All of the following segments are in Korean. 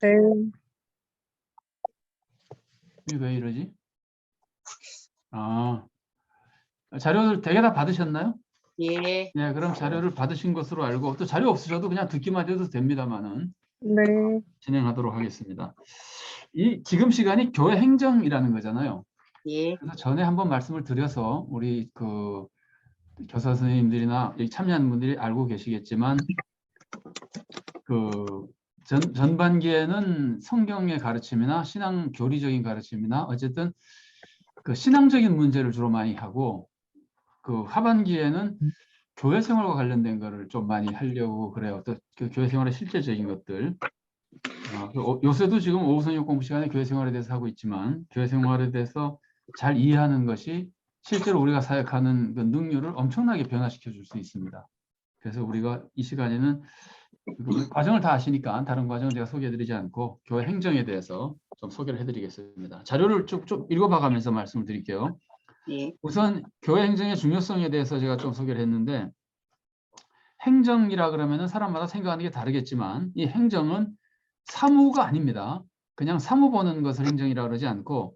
네. 이게 왜 이러지? 자료를 대개 다 받으셨나요? 예. 네, 그럼 자료를 받으신 것으로 알고, 또 자료 없으셔도 그냥 듣기만 해도 됩니다만은 네. 진행하도록 하겠습니다. 지금 시간이 교회 행정이라는 거잖아요. 예. 그래서 전에 한번 말씀을 드려서 우리 그 교사 선생님들이나 여기 참여하는 분들이 알고 계시겠지만, 그 전반기에는 성경의 가르침이나 신앙 교리적인 가르침이나 어쨌든 그 신앙적인 문제를 주로 많이 하고, 그 하반기에는 교회 생활과 관련된 거를 좀 많이 하려고 그래요. 또 그 교회 생활의 실제적인 것들. 요새도 지금 오후 저녁 공부 시간에 교회 생활에 대해서 하고 있지만, 교회 생활에 대해서 잘 이해하는 것이 실제로 우리가 사역하는 그 능률을 엄청나게 변화시켜 줄 수 있습니다. 그래서 우리가 이 시간에는 그 과정을 다 아시니까 다른 과정은 제가 소개해드리지 않고 교회 행정에 대해서 좀 소개를 해드리겠습니다. 자료를 좀 읽어봐가면서 말씀을 드릴게요. 예. 우선 교회 행정의 중요성에 대해서 제가 좀 소개를 했는데, 행정이라 그러면은 사람마다 생각하는 게 다르겠지만 이 행정은 사무가 아닙니다. 그냥 사무 보는 것을 행정이라고 그러지 않고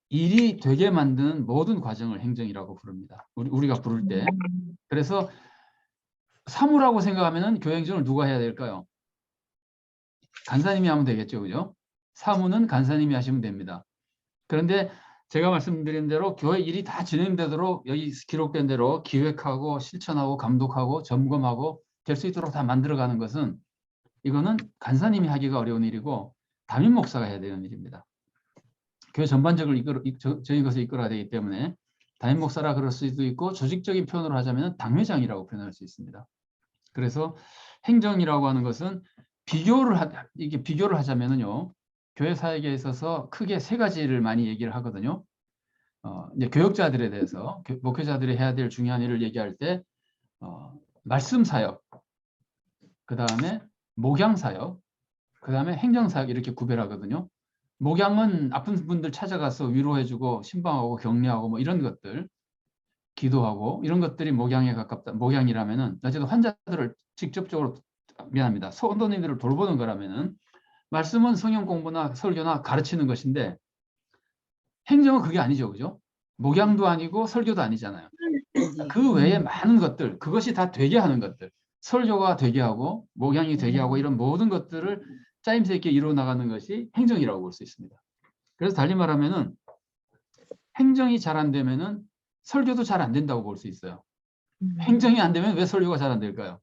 일이 되게 만드는 모든 과정을 행정이라고 부릅니다. 우리가 부를 때. 그래서 사무라고 생각하면은 교회 행정을 누가 해야 될까요? 간사님이 하면 되겠죠, 그죠? 사무는 간사님이 하시면 됩니다. 그런데 제가 말씀드린 대로 교회 일이 다 진행되도록 여기 기록된 대로 기획하고 실천하고 감독하고 점검하고 될 수 있도록 다 만들어가는 것은, 이거는 간사님이 하기가 어려운 일이고 담임 목사가 해야 되는 일입니다. 교회 전반적으로 적인 것을 이끌어야 되기 때문에 담임 목사라 그럴 수도 있고, 조직적인 표현으로 하자면 당회장이라고 표현할 수 있습니다. 그래서 행정이라고 하는 것은 비교를 하자면은요, 교회 사역에 있어서 크게 세 가지를 많이 얘기를 하거든요. 이제 교역자들에 대해서, 목회자들이 해야 될 중요한 일을 얘기할 때 말씀 사역, 그 다음에 목양 사역, 그 다음에 행정 사역, 이렇게 구별하거든요. 목양은 아픈 분들 찾아가서 위로해주고 신방하고 격려하고 뭐 이런 것들, 기도하고 이런 것들이 목양에 가깝다. 목양이라면은 어쨌든 환자들을 직접적으로, 미안합니다, 성도님들을 돌보는 거라면은, 말씀은 성경 공부나 설교나 가르치는 것인데 행정은 그게 아니죠, 그죠? 목양도 아니고 설교도 아니잖아요. 그 외에 많은 것들, 그것이 다 되게 하는 것들, 설교가 되게 하고 목양이 되게 하고 이런 모든 것들을 짜임새 있게 이루어 나가는 것이 행정이라고 볼 수 있습니다. 그래서 달리 말하면은 행정이 잘 안 되면은 설교도 잘 안 된다고 볼 수 있어요. 행정이 안 되면 왜 설교가 잘 안 될까요?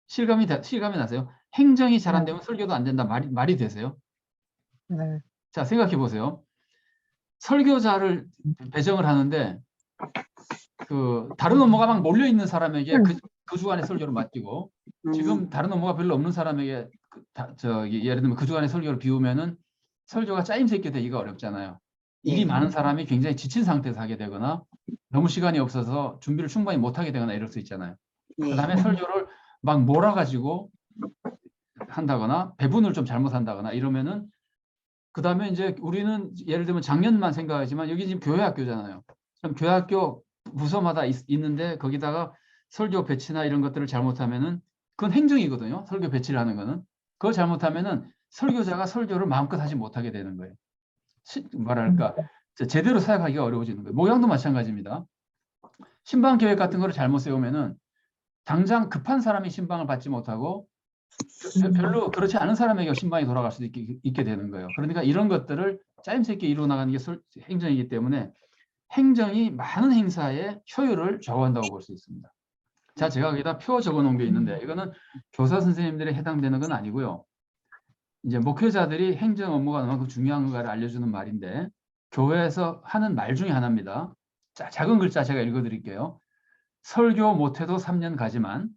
실감이 나세요? 행정이 잘 안 되면 설교도 안 된다. 말이 되세요? 네. 자, 생각해 보세요. 설교자를 배정을 하는데 그 다른 업무가 막 몰려 있는 사람에게 그 주간에 설교를 맡기고, 지금 다른 업무가 별로 없는 사람에게 예를 들면 그 주간에 설교를 비우면은 설교가 짜임새 있게 되기가 어렵잖아요. 일이 많은 사람이 굉장히 지친 상태에서 하게 되거나 너무 시간이 없어서 준비를 충분히 못 하게 되거나 이럴 수 있잖아요. 그다음에 설교를 막 몰아가지고 한다거나 배분을 좀 잘못한다거나 이러면은, 그다음에 이제 우리는 예를 들면 작년만 생각하지만 여기 지금 교회 학교잖아요. 그럼 교회 학교 부서마다 있는데 거기다가 설교 배치나 이런 것들을 잘못하면은 그건 행정이거든요. 설교 배치를 하는 거는. 그걸 잘못하면은 설교자가 설교를 마음껏 하지 못하게 되는 거예요. 뭐랄까, 제대로 사역하기가 어려워지는 거예요. 모양도 마찬가지입니다. 신방 계획 같은 거를 잘못 세우면은 당장 급한 사람이 신방을 받지 못하고 별로 그렇지 않은 사람에게 신방이 돌아갈 수도 있게 되는 거예요. 그러니까 이런 것들을 짜임새 있게 이루어 나가는 게 행정이기 때문에 행정이 많은 행사의 효율을 좌우한다고 볼 수 있습니다. 자, 제가 여기다 표 적어 놓은 게 있는데 이거는 교사 선생님들에 해당되는 건 아니고요. 이제 목회자들이 행정 업무가 얼마큼 중요한가를 알려주는 말인데, 교회에서 하는 말 중에 하나입니다. 작은 글자 제가 읽어드릴게요. 설교 못해도 3년 가지만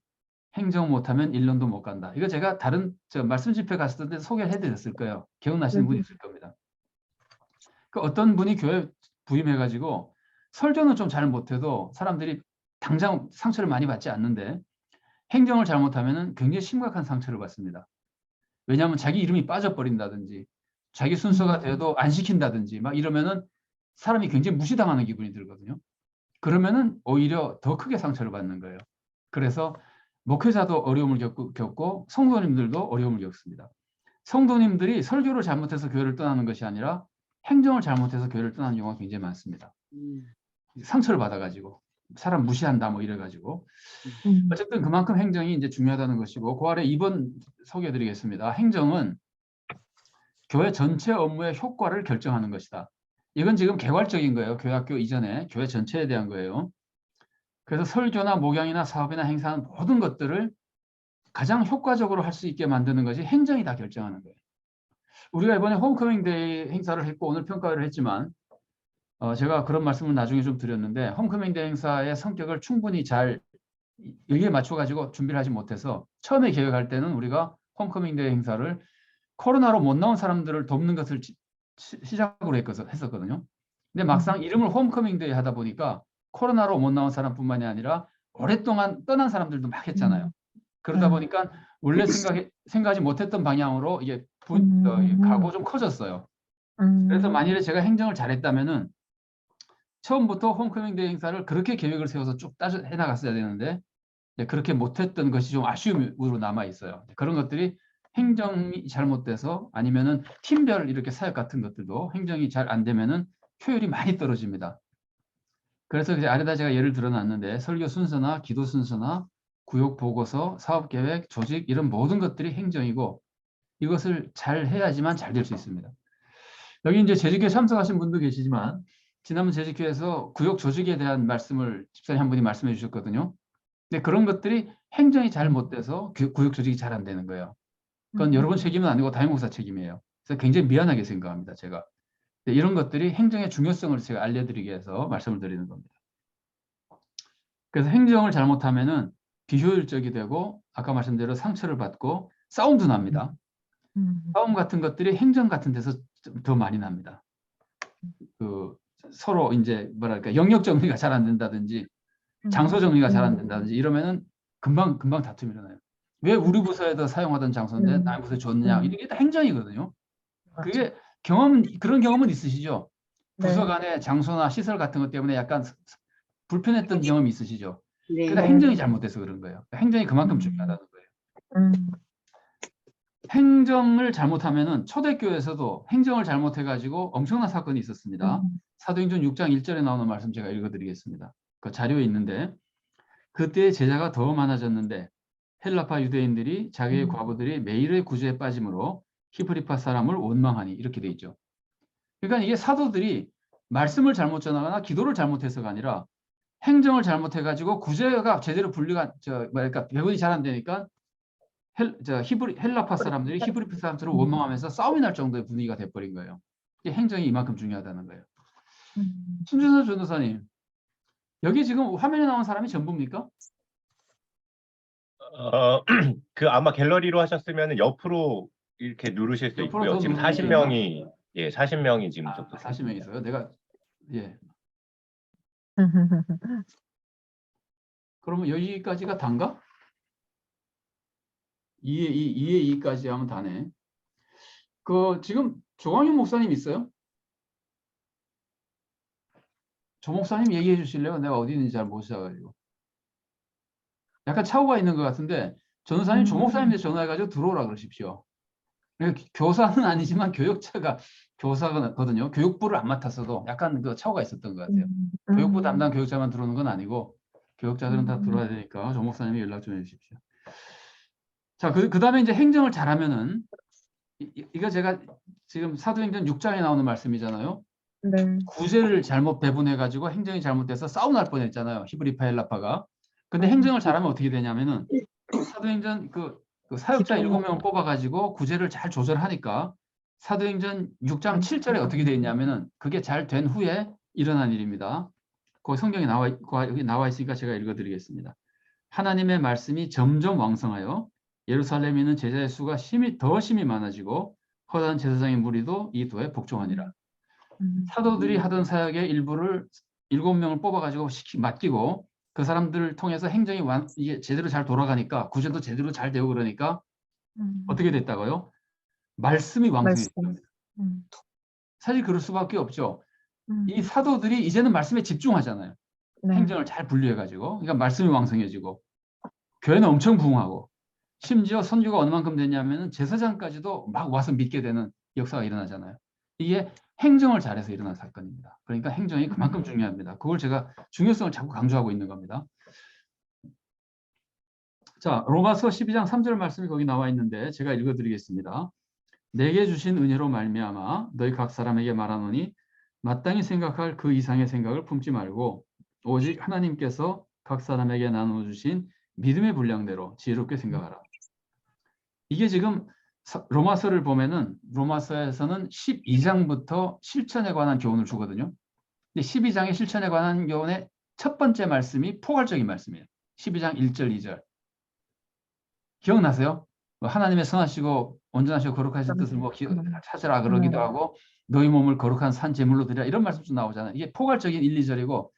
행정 못하면 1년도 못 간다. 이거 제가 다른 말씀 집회 갔을 때 소개를 해드렸을 거예요. 기억나시는 분 있을 겁니다. 그 어떤 분이 교회 부임해가지고 설교는 좀 잘 못해도 사람들이 당장 상처를 많이 받지 않는데 행정을 잘못하면 굉장히 심각한 상처를 받습니다. 왜냐하면 자기 이름이 빠져버린다든지 자기 순서가 돼도 안 시킨다든지 막 이러면은 사람이 굉장히 무시당하는 기분이 들거든요. 그러면은 오히려 더 크게 상처를 받는 거예요. 그래서 목회자도 어려움을 겪고 성도님들도 어려움을 겪습니다. 성도님들이 설교를 잘못해서 교회를 떠나는 것이 아니라 행정을 잘못해서 교회를 떠나는 경우가 굉장히 많습니다. 상처를 받아가지고 사람 무시한다 뭐 이래가지고 어쨌든 그만큼 행정이 이제 중요하다는 것이고 그 아래 2번 소개해드리겠습니다. 행정은 교회 전체 업무의 효과를 결정하는 것이다. 이건 지금 개괄적인 거예요. 교회학교 이전에 교회 전체에 대한 거예요. 그래서 설교나 목양이나 사업이나 행사는 모든 것들을 가장 효과적으로 할 수 있게 만드는 것이 행정이 다 결정하는 거예요. 우리가 이번에 홈커밍 데이 행사를 했고 오늘 평가를 했지만 제가 그런 말씀을 나중에 좀 드렸는데 홈커밍 데이 행사의 성격을 충분히 잘 여기에 맞춰가지고 준비를 하지 못해서 처음에 계획할 때는 우리가 홈커밍 데이 행사를 코로나로 못 나온 사람들을 돕는 것을 시작으로 했었거든요. 근데 막상 이름을 홈커밍 데이 하다 보니까 코로나로 못 나온 사람뿐만이 아니라 오랫동안 떠난 사람들도 막 했잖아요. 그러다 보니까 원래 생각하지 못했던 방향으로 이게 가고 좀 커졌어요. 그래서 만일에 제가 행정을 잘했다면은 처음부터 홈커밍 데이 행사를 그렇게 계획을 세워서 쭉 해나갔어야 되는데 그렇게 못했던 것이 좀 아쉬움으로 남아 있어요. 그런 것들이 행정이 잘못돼서 아니면은 팀별 이렇게 사역 같은 것들도 행정이 잘 안 되면은 효율이 많이 떨어집니다. 그래서 이제 아래다 제가 예를 들어놨는데 설교 순서나 기도 순서나 구역 보고서, 사업 계획, 조직 이런 모든 것들이 행정이고 이것을 잘 해야지만 잘 될 수 있습니다. 여기 이제 재직교회 참석하신 분도 계시지만 지난번 재직교회에서 구역 조직에 대한 말씀을 집사님 한 분이 말씀해 주셨거든요. 근데 그런 것들이 행정이 잘 못돼서 구역 조직이 잘 안 되는 거예요. 그건 여러분 책임은 아니고 담임 목사 책임이에요. 그래서 굉장히 미안하게 생각합니다. 제가. 이런 것들이 행정의 중요성을 제가 알려드리기 위해서 말씀을 드리는 겁니다. 그래서 행정을 잘못하면은 비효율적이 되고 아까 말씀대로 상처를 받고 싸움도 납니다. 싸움 같은 것들이 행정 같은 데서 더 많이 납니다. 서로 이제 뭐랄까 영역 정리가 잘 안 된다든지 장소 정리가 잘 안 된다든지 이러면은 금방 다툼이 일어나요. 왜 우리 부서에도 사용하던 장소인데 남의 부서에 줬느냐 이게 다 행정이거든요. 그게 그런 경험은 있으시죠? 부서 간의 장소나 시설 같은 것 때문에 약간 불편했던 경험이 있으시죠? 그러니까 행정이 잘못돼서 그런 거예요. 행정이 그만큼 중요하다는 거예요. 행정을 잘못하면은 초대교회에서도 행정을 잘못해가지고 엄청난 사건이 있었습니다. 사도행전 6장 1절에 나오는 말씀 제가 읽어드리겠습니다. 그 자료에 있는데 그때 제자가 더 많아졌는데 헬라파 유대인들이 자기의 과부들이 매일의 구제에 빠짐으로 히브리파 사람을 원망하니 이렇게 돼 있죠. 그러니까 이게 사도들이 말씀을 잘못 전하거나 기도를 잘못해서가 아니라 행정을 잘못해가지고 구제가 제대로 분리가 뭐랄까 배분이 잘 안 되니까 헬라파 사람들이 히브리파 사람들을 원망하면서 싸움이 날 정도의 분위기가 돼버린 거예요. 이게 행정이 이만큼 중요하다는 거예요. 신준서 전도사님, 여기 지금 화면에 나온 사람이 전부입니까? 아마 갤러리로 하셨으면 옆으로 이렇게 누르실 수 있고요. 지금 40명이 40명이 지금 40명 있어요. 내가 그러면 여기까지가 단가? 2에 2까지 하면 다네. 지금 조광윤 목사님 있어요? 조 목사님 얘기해 주실래요? 내가 어디 있는지 잘 못 찾아가지고. 약간 착오가 있는 것 같은데 전도사님 조 목사님한테 전화해가지고 들어오라 그러십시오. 교사는 아니지만 교사거든요. 교육부를 안 맡았어도 약간 착오가 있었던 것 같아요. 교육부 담당 교육자만 들어오는 건 아니고 교육자들은 다 들어와야 되니까 조 목사님이 연락 좀 해주십시오. 자, 그 다음에 이제 행정을 잘하면은 이거 제가 지금 사도행전 6장에 나오는 말씀이잖아요. 네. 구제를 잘못 배분해가지고 행정이 잘못돼서 싸움 날 뻔했잖아요. 히브리파 헬라파가. 근데 행정을 잘하면 어떻게 되냐면은 사도행전 그 사역자 7명을 뽑아가지고 구제를 잘 조절하니까 사도행전 6장 7절에 어떻게 되어 있냐면은 그게 잘 된 후에 일어난 일입니다. 그 성경에 여기 나와 있으니까 제가 읽어드리겠습니다. 하나님의 말씀이 점점 왕성하여 예루살렘에 있는 제자의 수가 더 심히 많아지고 허다한 제사장의 무리도 이 도에 복종하니라. 사도들이 하던 사역의 일부를 7명을 뽑아가지고 맡기고 그 사람들을 통해서 행정이 이게 제대로 잘 돌아가니까 구제도 제대로 잘 되고 그러니까 어떻게 됐다고요? 말씀이 왕성해졌습니다. 사실 그럴 수밖에 없죠. 이 사도들이 이제는 말씀에 집중하잖아요. 행정을 잘 분리해가지고 그러니까 말씀이 왕성해지고 교회는 엄청 부흥하고 심지어 선교가 어느 만큼 됐냐면은 제사장까지도 막 와서 믿게 되는 역사가 일어나잖아요. 이게 행정을 잘해서 일어난 사건입니다. 그러니까 행정이 그만큼 중요합니다. 그걸 제가 중요성을 자꾸 강조하고 있는 겁니다. 자, 로마서 12장 3절 말씀이 거기 나와 있는데 제가 읽어드리겠습니다. 내게 주신 은혜로 말미암아 너희 각 사람에게 말하노니 마땅히 생각할 그 이상의 생각을 품지 말고 오직 하나님께서 각 사람에게 나누어 주신 믿음의 분량대로 지혜롭게 생각하라. 이게 지금 로마서를 보면은 로마서에서는 12장부터 실천에 관한 교훈을 주거든요. 근데 12장의 실천에 관한 교훈의 첫 번째 말씀이 포괄적인 말씀이에요. 12장 1절, 2절. 기억나세요? 하나님의 선하시고 온전하시고 거룩하신 뜻을 찾으라 그러기도 하고 너희 몸을 거룩한 산 제물로 드리라 이런 말씀도 나오잖아요. 이게 포괄적인 1, 2절이고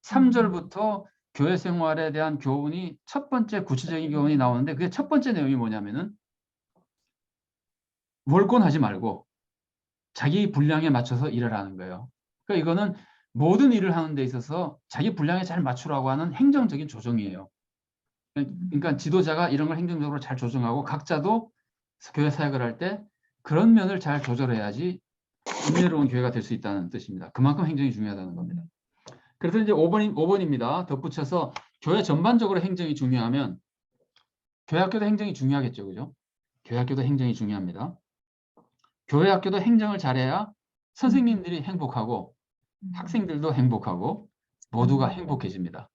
3절부터 교회 생활에 대한 교훈이 첫 번째 구체적인 교훈이 나오는데 그게 첫 번째 내용이 뭐냐면은 월권하지 말고 자기 분량에 맞춰서 일을 하는 거예요. 그러니까 이거는 모든 일을 하는 데 있어서 자기 분량에 잘 맞추라고 하는 행정적인 조정이에요. 그러니까 지도자가 이런 걸 행정적으로 잘 조정하고 각자도 교회 사역을 할 때 그런 면을 잘 조절해야지 은혜로운 교회가 될 수 있다는 뜻입니다. 그만큼 행정이 중요하다는 겁니다. 그래서 이제 5번입니다. 덧붙여서 교회 전반적으로 행정이 중요하면 교회 학교도 행정이 중요하겠죠. 그죠? 교회 학교도 행정이 중요합니다. 교회 학교도 행정을 잘해야 선생님들이 행복하고 학생들도 행복하고 모두가 행복해집니다.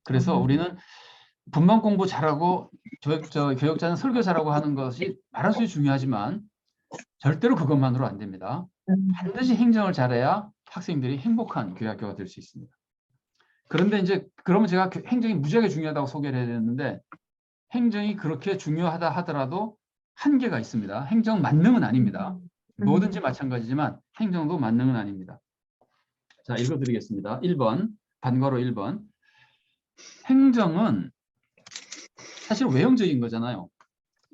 그래서 우리는 분만 공부 잘하고 교역자는 설교 잘하고 하는 것이 말할 수 중요하지만 절대로 그것만으로 안 됩니다. 반드시 행정을 잘해야 학생들이 행복한 교회 학교가 될 수 있습니다. 그런데 이제 그러면 제가 행정이 무지하게 중요하다고 소개를 해야 되는데 행정이 그렇게 중요하다 하더라도 한계가 있습니다. 행정 만능은 아닙니다. 뭐든지 마찬가지지만 행정도 만능은 아닙니다. 자, 읽어드리겠습니다. 1번, 반괄호 1번. 행정은 사실 외형적인 거잖아요.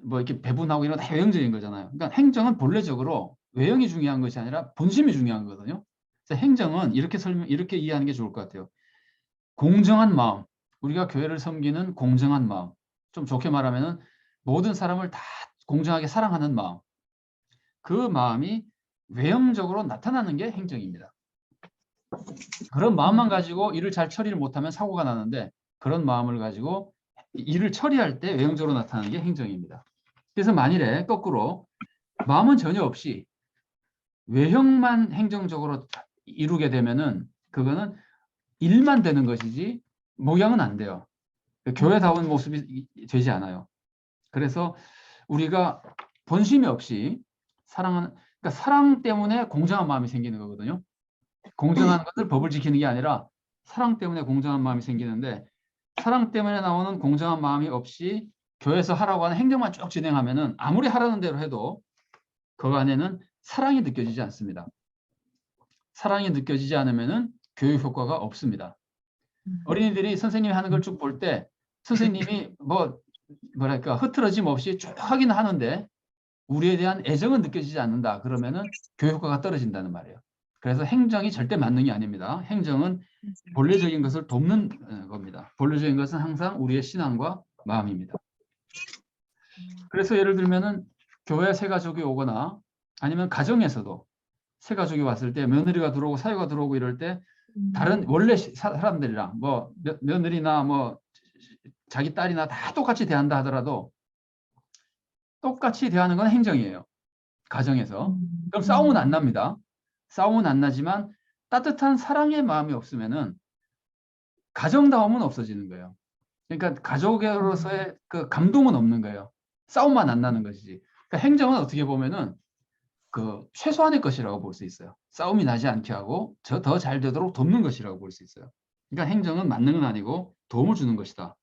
뭐 이렇게 배분하고 이런 다 외형적인 거잖아요. 그러니까 행정은 본래적으로 외형이 중요한 것이 아니라 본심이 중요한 거거든요. 그래서 행정은 이렇게 이해하는 게 좋을 것 같아요. 공정한 마음, 우리가 교회를 섬기는 공정한 마음, 좀 좋게 말하면은 모든 사람을 다 공정하게 사랑하는 마음, 그 마음이 외형적으로 나타나는 게 행정입니다. 그런 마음만 가지고 일을 잘 처리를 못하면 사고가 나는데 그런 마음을 가지고 일을 처리할 때 외형적으로 나타나는 게 행정입니다. 그래서 만일에 거꾸로 마음은 전혀 없이 외형만 행정적으로 이루게 되면은 그거는 일만 되는 것이지 모양은 안 돼요. 교회다운 모습이 되지 않아요. 그래서 우리가 본심이 없이 그러니까 사랑 때문에 공정한 마음이 생기는 거거든요. 공정한 것을 법을 지키는 게 아니라 사랑 때문에 공정한 마음이 생기는데 사랑 때문에 나오는 공정한 마음이 없이 교회에서 하라고 하는 행정만 쭉 진행하면은 아무리 하라는 대로 해도 그 안에는 사랑이 느껴지지 않습니다. 사랑이 느껴지지 않으면은 교육 효과가 없습니다. 어린이들이 선생님이 하는 걸 쭉 볼 때 선생님이 뭐랄까 흐트러짐 없이 쭉 하긴 하는데 우리에 대한 애정은 느껴지지 않는다. 그러면은 교육 효과가 떨어진다는 말이에요. 그래서 행정이 절대 만능이 아닙니다. 행정은 본래적인 것을 돕는 겁니다. 본래적인 것은 항상 우리의 신앙과 마음입니다. 그래서 예를 들면은 교회 새 가족이 오거나 아니면 가정에서도 새 가족이 왔을 때 며느리가 들어오고 사유가 들어오고 이럴 때 다른 원래 사람들이랑 뭐 며느리나 뭐 자기 딸이나 다 똑같이 대한다 하더라도 똑같이 대하는 건 행정이에요. 가정에서. 그럼 싸움은 안 납니다. 싸움은 안 나지만 따뜻한 사랑의 마음이 없으면은 가정다움은 없어지는 거예요. 그러니까 가족으로서의 그 감동은 없는 거예요. 싸움만 안 나는 것이지. 그러니까 행정은 어떻게 보면은 그 최소한의 것이라고 볼 수 있어요. 싸움이 나지 않게 하고 더 잘 되도록 돕는 것이라고 볼 수 있어요. 그러니까 행정은 만능은 아니고 도움을 주는 것이다.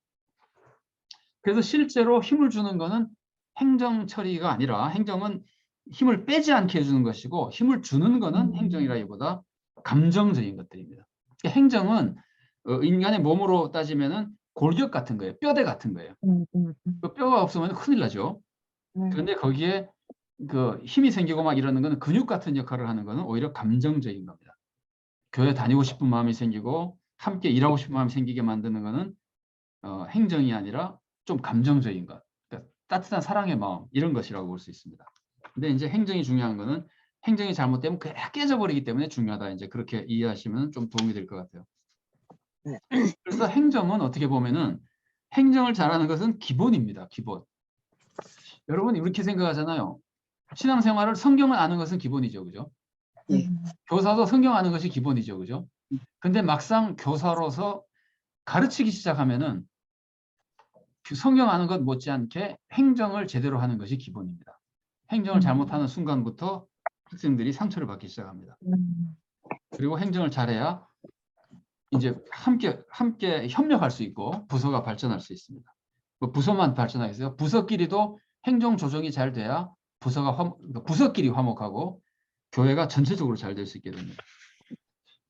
그래서 실제로 힘을 주는 거는 행정 처리가 아니라 행정은 힘을 빼지 않게 해주는 것이고 힘을 주는 거는 행정이라기보다 감정적인 것들입니다. 그러니까 행정은 인간의 몸으로 따지면은 골격 같은 거예요. 뼈대 같은 거예요. 그 뼈가 없으면 큰일 나죠. 그런데 거기에 그 힘이 생기고 막 이러는 거는 근육 같은 역할을 하는 거는 오히려 감정적인 겁니다. 교회 다니고 싶은 마음이 생기고 함께 일하고 싶은 마음이 생기게 만드는 거는 행정이 아니라 좀 감정적인 것. 그러니까 따뜻한 사랑의 마음 이런 것이라고 볼 수 있습니다. 근데 이제 행정이 중요한 거는 행정이 잘못되면 그냥 깨져버리기 때문에 중요하다. 이제 그렇게 이해하시면 좀 도움이 될 것 같아요. 그래서 행정은 어떻게 보면은 행정을 잘하는 것은 기본입니다. 기본. 여러분 이렇게 생각하잖아요. 신앙생활을 성경을 아는 것은 기본이죠. 그죠? 교사도 성경 아는 것이 기본이죠. 그죠? 근데 막상 교사로서 가르치기 시작하면은 그 성경 아는 것 못지않게 행정을 제대로 하는 것이 기본입니다. 행정을 잘못하는 순간부터 학생들이 상처를 받기 시작합니다. 그리고 행정을 잘해야 이제 함께 협력할 수 있고 부서가 발전할 수 있습니다. 뭐 부서만 발전하겠어요? 부서끼리도 행정 조정이 잘 돼야 부서끼리 화목하고 교회가 전체적으로 잘 될 수 있게 됩니다.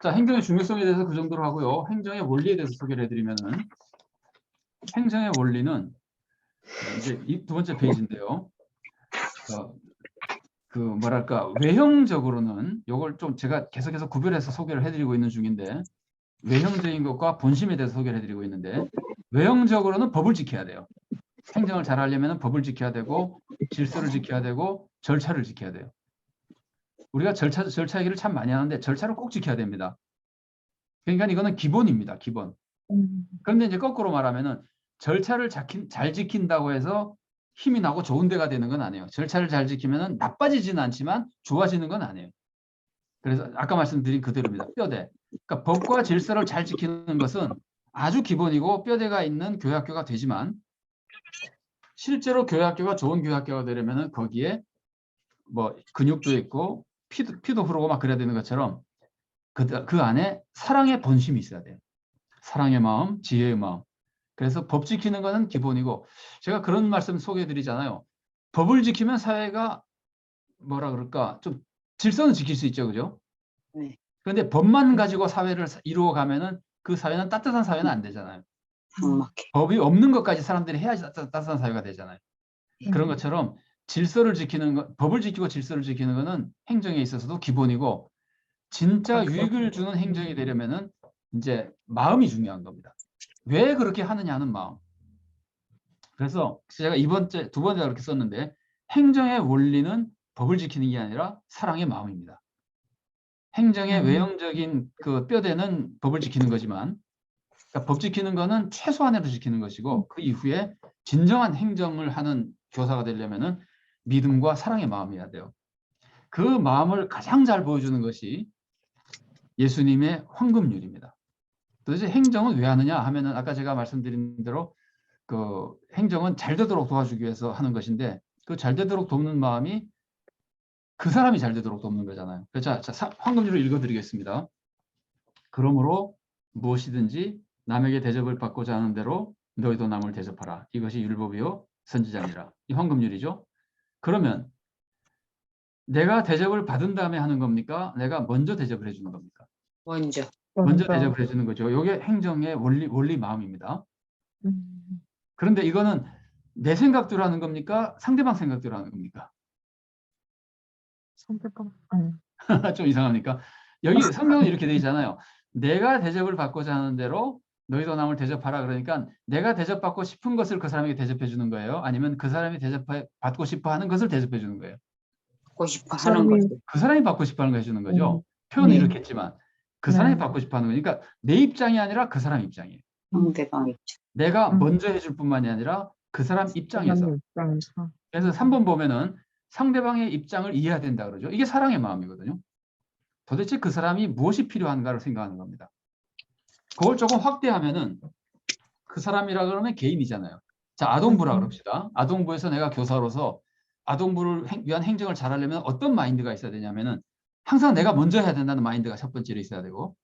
자, 행정의 중요성에 대해서 그 정도로 하고요. 행정의 원리에 대해서 소개를 해드리면은 행정의 원리는 이제 이 두 번째 페이지인데요. 그 뭐랄까 외형적으로는 이걸 좀 제가 계속해서 구별해서 소개를 해드리고 있는 중인데 외형적인 것과 본심에 대해서 소개를 해드리고 있는데 외형적으로는 법을 지켜야 돼요. 행정을 잘 하려면 법을 지켜야 되고 질서를 지켜야 되고 절차를 지켜야 돼요. 우리가 절차 얘기를 참 많이 하는데 절차를 꼭 지켜야 됩니다. 그러니까 이거는 기본입니다. 기본. 그런데 이제 거꾸로 말하면은 절차를 잘 지킨다고 해서 힘이 나고 좋은 데가 되는 건 아니에요. 절차를 잘 지키면은 나빠지지는 않지만 좋아지는 건 아니에요. 그래서 아까 말씀드린 그대로입니다. 뼈대. 그러니까 법과 질서를 잘 지키는 것은 아주 기본이고 뼈대가 있는 교회학교가 되지만 실제로 교회학교가 좋은 교회학교가 되려면은 거기에 뭐 근육도 있고 피도 흐르고 막 그래야 되는 것처럼 그 안에 사랑의 본심이 있어야 돼요. 사랑의 마음, 지혜의 마음. 그래서 법 지키는 거는 기본이고 제가 그런 말씀 소개해 드리잖아요. 법을 지키면 사회가 뭐라 그럴까 좀 질서는 지킬 수 있죠. 그죠? 네. 그런데 법만 가지고 사회를 이루어 가면은 그 사회는 따뜻한 사회는 안 되잖아요. 장막해. 법이 없는 것까지 사람들이 해야지 따뜻한 사회가 되잖아요. 그런 것처럼 질서를 지키는 것, 법을 지키고 질서를 지키는 것은 행정에 있어서도 기본이고 진짜 유익을 주는 행정이 되려면은 이제 마음이 중요한 겁니다. 왜 그렇게 하느냐 하는 마음. 그래서 제가 두 번째 그렇게 썼는데 행정의 원리는 법을 지키는 게 아니라 사랑의 마음입니다. 행정의 외형적인 그 뼈대는 법을 지키는 거지만 그러니까 법 지키는 거는 최소한으로 지키는 것이고 그 이후에 진정한 행정을 하는 교사가 되려면은 믿음과 사랑의 마음이어야 돼요. 그 마음을 가장 잘 보여주는 것이 예수님의 황금률입니다. 도대체 행정은 왜 하느냐 하면은 아까 제가 말씀드린 대로 그 행정은 잘 되도록 도와주기 위해서 하는 것인데 그 잘 되도록 돕는 마음이 그 사람이 잘 되도록 돕는 거잖아요. 자, 황금률을 읽어드리겠습니다. 그러므로 무엇이든지 남에게 대접을 받고자 하는 대로 너희도 남을 대접하라. 이것이 율법이요 선지자니라. 이 황금률이죠. 그러면 내가 대접을 받은 다음에 하는 겁니까? 내가 먼저 대접을 해주는 겁니까? 먼저 대접을 해주는 거죠. 이게 행정의 원리 마음입니다. 그런데 이거는 내 생각대로 하는 겁니까? 상대방 생각대로 하는 겁니까? 상대방. 좀 이상합니까? 여기 성경은 이렇게 되어 있잖아요. 내가 대접을 받고자 하는 대로 너희도 남을 대접하라. 그러니까 내가 대접받고 싶은 것을 그 사람에게 대접해 주는 거예요? 아니면 그 사람이 대접받고 싶어 하는 것을 대접해 주는 거예요? 받고 싶어 하는 거지. 그 사람이 받고 싶어 하는 거 해주는 거죠. 표현은 이렇게 했지만 그 사람이 받고 싶어 하는 거니까 내 입장이 아니라 그 사람 입장이에요. 상대방 입장. 내가 먼저 해줄 뿐만이 아니라 그 사람 입장에서. 그래서 3번 보면은 상대방의 입장을 이해해야 된다 그러죠. 이게 사랑의 마음이거든요. 도대체 그 사람이 무엇이 필요한가를 생각하는 겁니다. 그걸 조금 확대하면은 그 사람이라 그러면 개인이잖아요. 자, 아동부라 그럽시다. 아동부에서 내가 교사로서 아동부를 위한 행정을 잘하려면 어떤 마인드가 있어야 되냐면은 항상 내가 먼저 해야 된다는 마인드가 첫 번째로 있어야 되고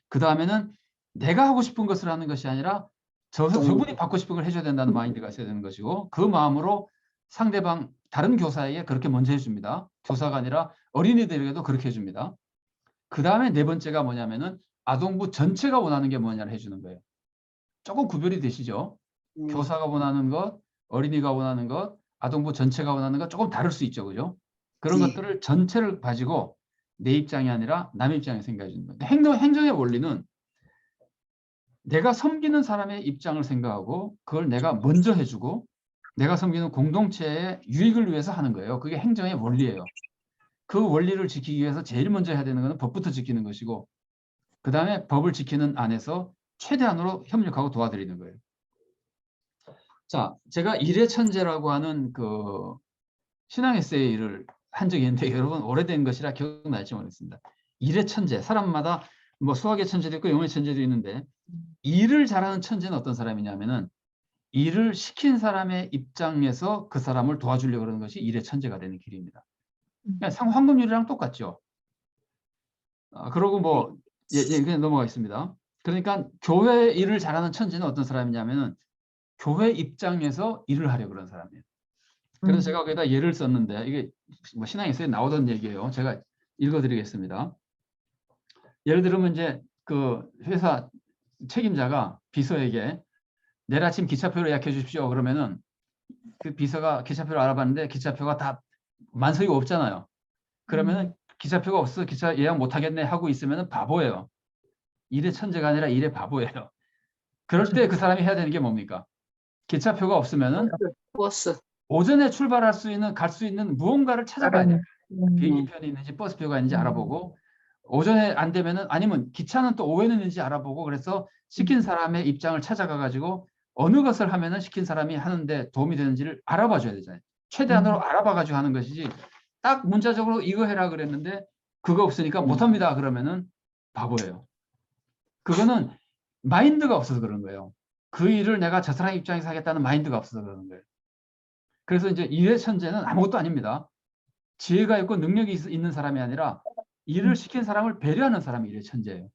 그 다음에는 내가 하고 싶은 것을 하는 것이 아니라 저분이 받고 싶은 걸 해줘야 된다는 마인드가 있어야 되는 것이고 그 마음으로 상대방 다른 교사에게 그렇게 먼저 해줍니다. 교사가 아니라 어린이들에게도 그렇게 해줍니다. 그 다음에 네 번째가 뭐냐면은 아동부 전체가 원하는 게 뭐냐를 해주는 거예요. 조금 구별이 되시죠? 교사가 원하는 것, 어린이가 원하는 것, 아동부 전체가 원하는 것 조금 다를 수 있죠. 그죠? 그런 것들을 전체를 가지고 내 입장이 아니라 남 입장에 생각해 주는 거예요. 행정의 원리는 내가 섬기는 사람의 입장을 생각하고 그걸 내가 먼저 해주고 내가 섬기는 공동체의 유익을 위해서 하는 거예요. 그게 행정의 원리예요. 그 원리를 지키기 위해서 제일 먼저 해야 되는 것은 법부터 지키는 것이고, 그 다음에 법을 지키는 안에서 최대한으로 협력하고 도와드리는 거예요. 자, 제가 일해천재라고 하는 그 신앙 에세이를 한 적이 있는데 여러분 오래된 것이라 기억날지 모르겠습니다. 일해천재, 사람마다 뭐 수학의 천재도 있고 영어의 천재도 있는데 일을 잘하는 천재는 어떤 사람이냐면은 일을 시킨 사람의 입장에서 그 사람을 도와주려고 하는 것이 일의 천재가 되는 길입니다. 그냥 황금률이랑 똑같죠. 그러고 뭐 그냥 넘어가겠습니다. 그러니까 교회 일을 잘하는 천재는 어떤 사람이냐면은 교회 입장에서 일을 하려고 그러는 사람이에요. 그래서 제가 거기다 예를 썼는데 이게 뭐 신앙에서 나오던 얘기예요. 제가 읽어드리겠습니다. 예를 들면 이제 그 회사 책임자가 비서에게 내일 아침 기차표를 예약해 주십시오. 그러면은 그 비서가 기차표를 알아봤는데 기차표가 다 만석이 없잖아요. 그러면은 기차표가 없어 기차 예약 못 하겠네 하고 있으면은 바보예요. 일의 천재가 아니라 일의 바보예요. 그럴 때 그 사람이 해야 되는 게 뭡니까? 기차표가 없으면은 버스. 오전에 출발할 수 있는 갈 수 있는 무언가를 찾아봐야 돼요. 비행기편이 있는지 버스표가 있는지 알아보고 오전에 안 되면은 아니면 기차는 또 오후에는 있는지 알아보고 그래서 시킨 사람의 입장을 찾아가 가지고 어느 것을 하면은 시킨 사람이 하는데 도움이 되는지를 알아봐 줘야 되잖아요. 최대한으로 알아봐 가지고 하는 것이지 딱 문자적으로 이거 해라 그랬는데 그거 없으니까 못 합니다 그러면은 바보예요. 그거는 마인드가 없어서 그런 거예요. 그 일을 내가 저 사람 입장에서 하겠다는 마인드가 없어서 그러는 거예요. 그래서 이제 일의 천재는 아무것도 아닙니다. 지혜가 있고 능력이 있는 사람이 아니라 일을 시킨 사람을 배려하는 사람이 일의 천재예요.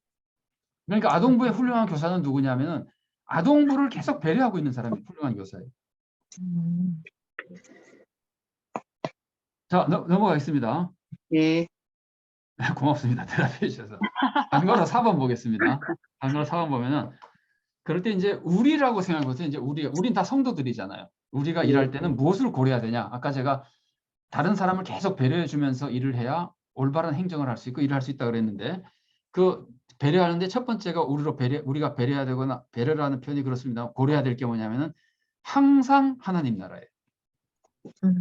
그러니까 아동부의 훌륭한 교사는 누구냐면은 아동부를 계속 배려하고 있는 사람이 훌륭한 교사예요. 자, 넘어가겠습니다. 예. 고맙습니다. 대답해 주셔서. 한글로 4번 보겠습니다. 한글로 4번 보면은 그럴 때 이제 우리라고 생각해보세요. 이제 우린 다 성도들이잖아요. 우리가 일할 때는 무엇을 고려해야 되냐? 아까 제가 다른 사람을 계속 배려해 주면서 일을 해야 올바른 행정을 할 수 있고 일을 할 수 있다 그랬는데 그 배려하는데 첫 번째가 우리가 배려해야 되거나 배려라는 표현이 그렇습니다. 고려해야 될 게 뭐냐면은 항상 하나님 나라예요.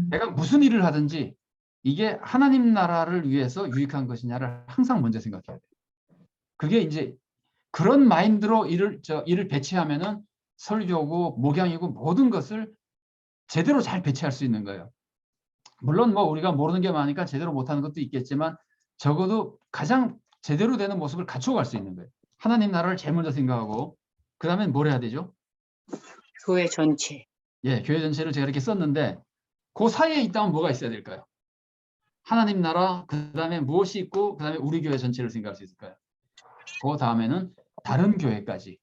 내가 무슨 일을 하든지 이게 하나님 나라를 위해서 유익한 것이냐를 항상 먼저 생각해야 돼요. 그게 이제 그런 마인드로 일을 배치하면은 설교고 목양이고 모든 것을 제대로 잘 배치할 수 있는 거예요. 물론 뭐 우리가 모르는 게 많으니까 제대로 못하는 것도 있겠지만 적어도 가장 제대로 되는 모습을 갖춰갈 수 있는 거예요. 하나님 나라를 제일 먼저 생각하고 그 다음에 뭘 해야 되죠? 교회 전체. 예, 교회 전체를 제가 이렇게 썼는데 그 사이에 있다면 뭐가 있어야 될까요? 하나님 나라, 그 다음에 무엇이 있고 그 다음에 우리 교회 전체를 생각할 수 있을까요? 그 다음에는 다른 교회까지.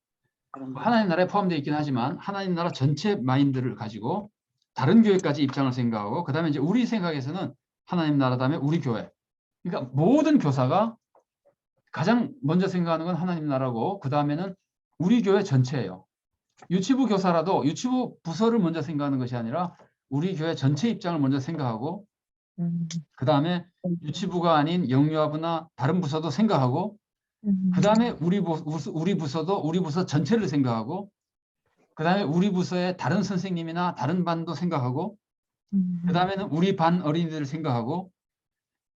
하나님 나라에 포함되어 있긴 하지만 하나님 나라 전체 마인드를 가지고 다른 교회까지 입장을 생각하고 그 다음에 이제 우리 생각에서는 하나님 나라 다음에 우리 교회. 그러니까 모든 교사가 가장 먼저 생각하는 건 하나님 나라고 그 다음에는 우리 교회 전체예요. 유치부 교사라도 유치부 부서를 먼저 생각하는 것이 아니라 우리 교회 전체 입장을 먼저 생각하고 그 다음에 유치부가 아닌 영유아부나 다른 부서도 생각하고 그 다음에 우리 부서도 우리 부서 전체를 생각하고 그 다음에 우리 부서의 다른 선생님이나 다른 반도 생각하고 그 다음에는 우리 반 어린이들을 생각하고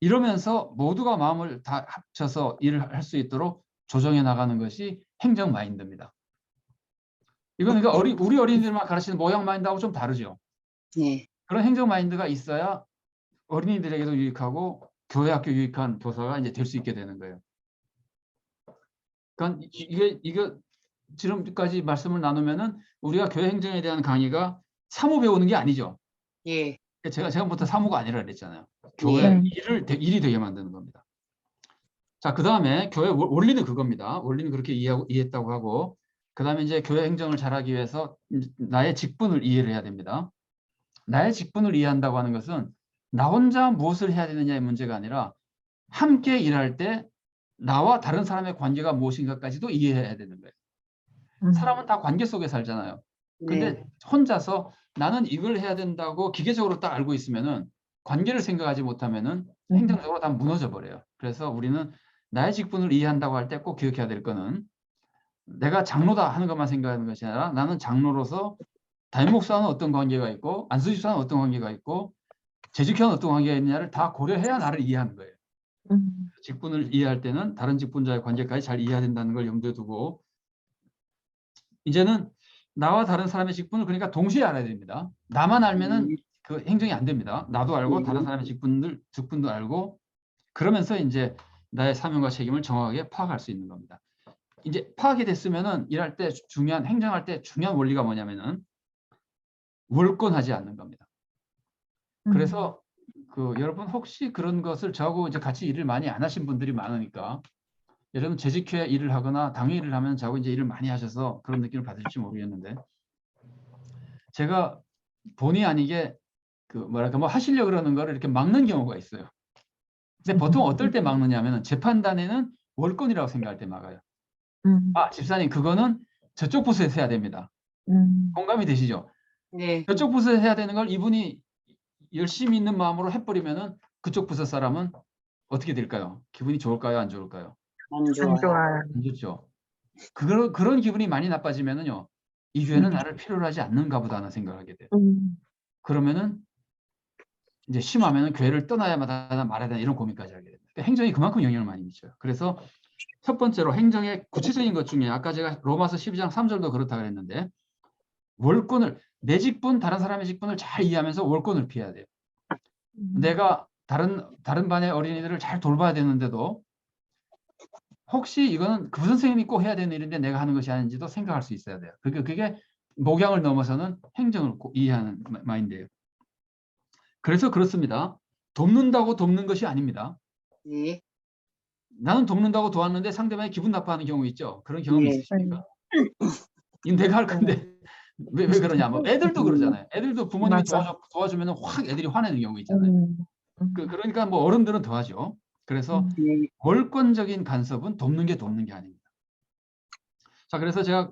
이러면서 모두가 마음을 다 합쳐서 일을 할 수 있도록 조정해 나가는 것이 행정 마인드입니다. 이건 그러니까 우리 어린이들만 가르치는 모양 마인드하고 좀 다르죠. 예. 그런 행정 마인드가 있어야 어린이들에게도 유익하고 교회 학교 유익한 교사가 이제 될 수 있게 되는 거예요. 그러니까 이게 지금까지 말씀을 나누면은 우리가 교회 행정에 대한 강의가 사무 배우는 게 아니죠. 예. 제가 처음부터 사무가 아니라 그랬잖아요. 교회 예. 일이 되게 만드는 겁니다. 자, 그 다음에 교회 원리는 그겁니다. 원리는 그렇게 이해했다고 하고 그 다음에 이제 교회 행정을 잘하기 위해서 나의 직분을 이해를 해야 됩니다. 나의 직분을 이해한다고 하는 것은 나 혼자 무엇을 해야 되느냐의 문제가 아니라 함께 일할 때 나와 다른 사람의 관계가 무엇인가까지도 이해해야 되는 거예요. 사람은 다 관계 속에 살잖아요. 근데 네. 혼자서 나는 이걸 해야 된다고 기계적으로 딱 알고 있으면은 관계를 생각하지 못하면은 행정적으로 다 무너져 버려요. 그래서 우리는 나의 직분을 이해한다고 할 때 꼭 기억해야 될 거는 내가 장로다 하는 것만 생각하는 것이 아니라 나는 장로로서 담임 목사는 어떤 관계가 있고 안수집 사는 어떤 관계가 있고 재직회는 어떤 관계가 있느냐를 다 고려해야 나를 이해하는 거예요. 직분을 이해할 때는 다른 직분자의 관계까지 잘 이해해야 된다는 걸 염두에 두고 이제는 나와 다른 사람의 직분을 그러니까 동시에 알아야 됩니다. 나만 알면은 그 행정이 안 됩니다. 나도 알고 다른 사람의 직분도 알고 그러면서 이제 나의 사명과 책임을 정확하게 파악할 수 있는 겁니다. 이제 파악이 됐으면은 일할 때 행정할 때 중요한 원리가 뭐냐면은 월권하지 않는 겁니다. 그래서 여러분 혹시 그런 것을 저하고 이제 같이 일을 많이 안 하신 분들이 많으니까 여러분 재직회 일을 하거나 당회 일을 하면 저하고 이제 일을 많이 하셔서 그런 느낌을 받으실지 모르겠는데 제가 본의 아니게 뭐 하시려고 그러는 거를 이렇게 막는 경우가 있어요. 근데 보통 어떨 때 막느냐면 재판단에는 월권이라고 생각할 때 막아요. 아, 집사님 그거는 저쪽 부서에서 해야 됩니다. 공감이 되시죠? 네. 저쪽 부서에서 해야 되는 걸 이분이 열심히 있는 마음으로 해버리면은 그쪽 부서 사람은 어떻게 될까요? 기분이 좋을까요? 안 좋을까요? 안 안 좋아요. 좋아요. 안 좋죠. 그런 기분이 많이 나빠지면은요. 이 교회는 나를 필요로 하지 않는가 보다 하는 생각을 하게 돼요. 그러면은 이제 심하면은 교회를 떠나야 말아야 되나 이런 고민까지 하게 됩니다. 행정이 그만큼 영향을 많이 미쳐요. 그래서 첫 번째로 행정의 구체적인 것 중에 아까 제가 로마서 12장 3절도 그렇다 그랬는데 월권을 내 직분 다른 사람의 직분을 잘 이해하면서 월권을 피해야 돼요. 내가 다른 반의 어린이들을 잘 돌봐야 되는데도 혹시 이거는 그 선생님이 꼭 해야 되는 일인데 내가 하는 것이 아닌지도 생각할 수 있어야 돼요. 그게 목양을 넘어서는 행정을 이해하는 마인드예요. 그래서 그렇습니다. 돕는다고 돕는 것이 아닙니다. 네. 나는 돕는다고 도왔는데 상대방이 기분 나빠하는 경우 있죠. 그런 경험 네. 있으십니까? 이거 내가 할 건데 왜 그러냐? 뭐 애들도 그러잖아요. 애들도 부모님이 맞아. 도와주면 확 애들이 화내는 경우 있잖아요. 그러니까 뭐 어른들은 더하죠. 그래서 네. 월권적인 간섭은 돕는 게 아닙니다. 자, 그래서 제가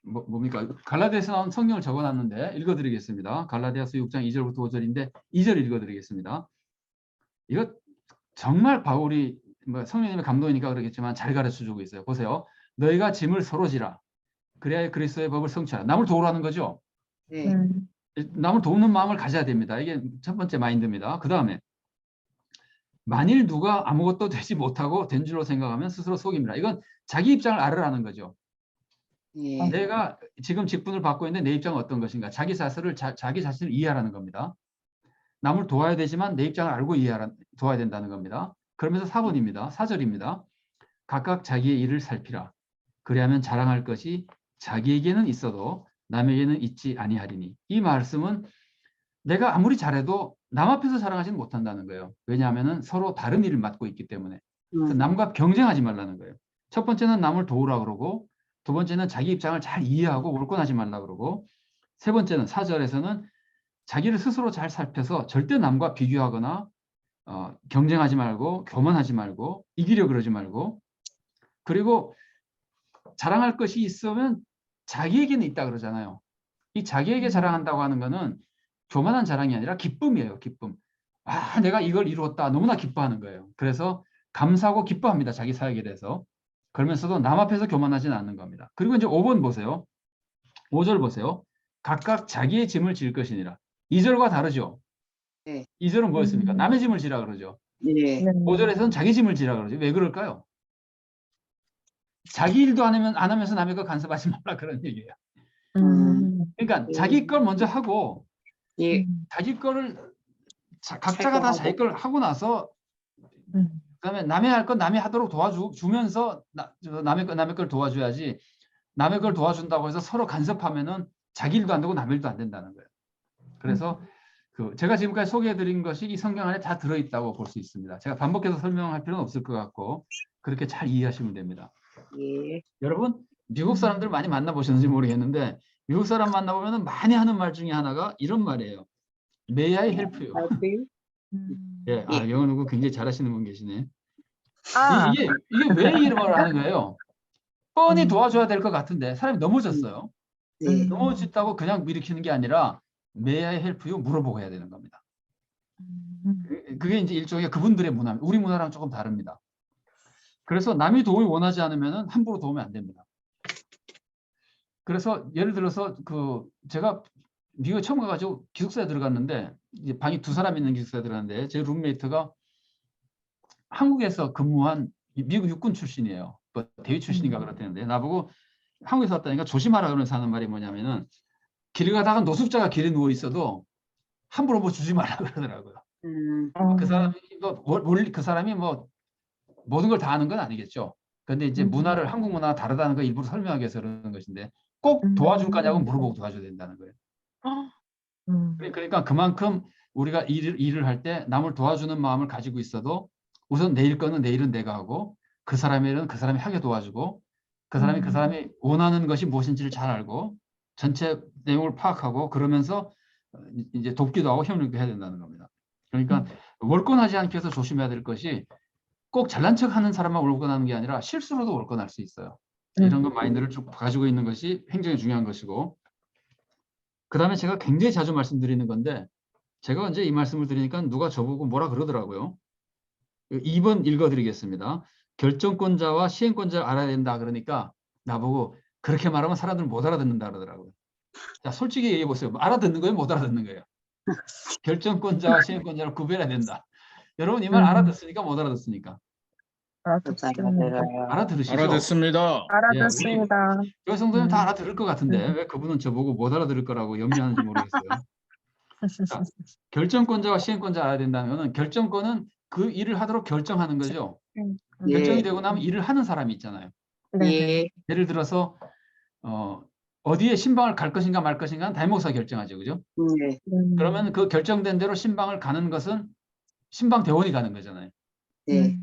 뭡니까? 갈라디아에서 나온 성경을 적어놨는데 읽어드리겠습니다. 갈라디아서 6장 2절부터 5절인데 2절 읽어드리겠습니다. 이거 정말 바울이 성령님의 감동이니까 그러겠지만 잘 가르쳐주고 있어요. 보세요. 너희가 짐을 서로 지라. 그래야 그리스도의 법을 성취하라. 남을 도우라는 거죠. 네. 남을 돕는 마음을 가져야 됩니다. 이게 첫 번째 마인드입니다. 그 다음에 만일 누가 아무것도 되지 못하고 된 줄로 생각하면 스스로 속입니다. 이건 자기 입장을 알으라는 거죠. 네. 내가 지금 직분을 받고 있는데 내 입장은 어떤 것인가. 자기 자신을 이해하라는 겁니다. 남을 도와야 되지만 내 입장을 알고 도와야 된다는 겁니다. 그러면서 4번입니다. 4절입니다. 각각 자기의 일을 살피라. 그리하면 자랑할 것이 자기에게는 있어도 남에게는 있지 아니하리니. 이 말씀은 내가 아무리 잘해도 남 앞에서 자랑하지는 못한다는 거예요. 왜냐하면 서로 다른 일을 맡고 있기 때문에. 그래서 남과 경쟁하지 말라는 거예요. 첫 번째는 남을 도우라 그러고 두 번째는 자기 입장을 잘 이해하고 월권하지 말라 그러고 세 번째는 4절에서는 자기를 스스로 잘 살펴서 절대 남과 비교하거나 경쟁하지 말고 교만하지 말고 이기려 그러지 말고 그리고 자랑할 것이 있으면 자기에게는 있다 그러잖아요. 이 자기에게 자랑한다고 하는 거는 교만한 자랑이 아니라 기쁨이에요. 기쁨. 아, 내가 이걸 이루었다. 너무나 기뻐하는 거예요. 그래서 감사하고 기뻐합니다. 자기 사역에 대해서. 그러면서도 남 앞에서 교만하지는 않는 겁니다. 그리고 이제 5번 보세요. 5절 보세요. 각각 자기의 짐을 질 것이니라. 2절과 다르죠. 네. 2절은 뭐였습니까? 남의 짐을 지라 그러죠. 네. 5절에서는 자기 짐을 지라 그러죠. 왜 그럴까요? 자기 일도 안 하면서 남의 거 간섭하지 말라 그런 얘기예요. 그러니까 자기 걸 먼저 하고 예. 자기 거를 각자가 다 자기 걸 하고 나서 그다음에 남의 할 건 남이 하도록 도와주면서 남의 걸 도와줘야지. 남의 걸 도와준다고 해서 서로 간섭하면은 자기 일도 안 되고 남 일도 안 된다는 거예요. 그래서 제가 지금까지 소개해드린 것이 이 성경 안에 다 들어있다고 볼 수 있습니다. 제가 반복해서 설명할 필요는 없을 것 같고 그렇게 잘 이해하시면 됩니다. 예. 여러분 미국 사람들 많이 만나보셨는지 모르겠는데 미국 사람 만나보면 많이 하는 말 중에 하나가 이런 말이에요. May I help you? 예, 영어 공부 굉장히 잘하시는 분 계시네. 이게 왜 이런 말 하는 거예요? 뻔히 도와줘야 될 것 같은데 사람이 넘어졌어요. 네. 넘어졌다고 그냥 일으키는 게 아니라 May I help you? 물어보고 해야 되는 겁니다. 그게 이제 일종의 그분들의 문화입니다. 우리 문화랑 조금 다릅니다. 그래서 남이 도움을 원하지 않으면 함부로 도우면 안 됩니다. 그래서 예를 들어서 제가 미국에 처음 가가지고 기숙사에 들어갔는데 이제 방이 2사람 있는 기숙사에 들어갔는데 제 룸메이트가 한국에서 근무한 미국 육군 출신이에요. 뭐 대위 출신인가 그렇다는데 나보고 한국에서 왔다니까 조심하라 그러면서 하는 말이 뭐냐면은 길 가다가 노숙자가 길에 누워 있어도 함부로 뭐 주지 말라 그러더라고요. 그 사람이 그 사람이 뭐 모든 걸 다 아는 건 아니겠죠. 그런데 이제 문화를 한국 문화가 다르다는 걸 일부러 설명하기 위해서 그러는 것인데 꼭 도와줄 거냐고 물어보고 도와줘야 된다는 거예요. 그러니까 그만큼 우리가 일을 할 때 남을 도와주는 마음을 가지고 있어도 우선 내 일 거는 내일은 내가 하고 그 사람의 일은 그 사람이 하게 도와주고 그 사람이 원하는 것이 무엇인지를 잘 알고 전체 내용을 파악하고 그러면서 이제 돕기도 하고 협력도 해야 된다는 겁니다. 그러니까 월권하지 않기 위해서 조심해야 될 것이 꼭 잘난 척하는 사람만 월권하는 게 아니라 실수로도 월권할 수 있어요. 이런 거 마인드를 쭉 가지고 있는 것이 굉장히 중요한 것이고 그 다음에 제가 굉장히 자주 말씀드리는 건데 제가 언제 이 말씀을 드리니까 누가 저보고 뭐라 그러더라고요. 2번 읽어드리겠습니다. 결정권자와 시행권자를 알아야 된다 그러니까 나보고 그렇게 말하면 사람들 못 알아듣는다 그러더라고요. 자, 솔직히 얘기해 보세요. 알아듣는 거예요? 못 알아듣는 거예요? 결정권자와 시행권자를 구별해야 된다. 여러분 이 말 알아듣습니까? 못 알아듣습니까? 알아듣습니다. 알아들으시죠? 알아듣습니다. 알아듣습니다. 여 성도님 다 알아들을 것 같은데 왜 그분은 저보고 못 알아들을 거라고 염려하는지 모르겠어요. 자, 결정권자와 시행권자 알아야 된다면 결정권은 그 일을 하도록 결정하는 거죠. 결정이 되고 나면 일을 하는 사람이 있잖아요. 예. 예를 들어서 어디에 신방을 갈 것인가 말 것인가는 담임목사가 결정하죠. 그죠? 네. 그러면 그 결정된 대로 신방을 가는 것은 신방대원이 가는 거잖아요. 네.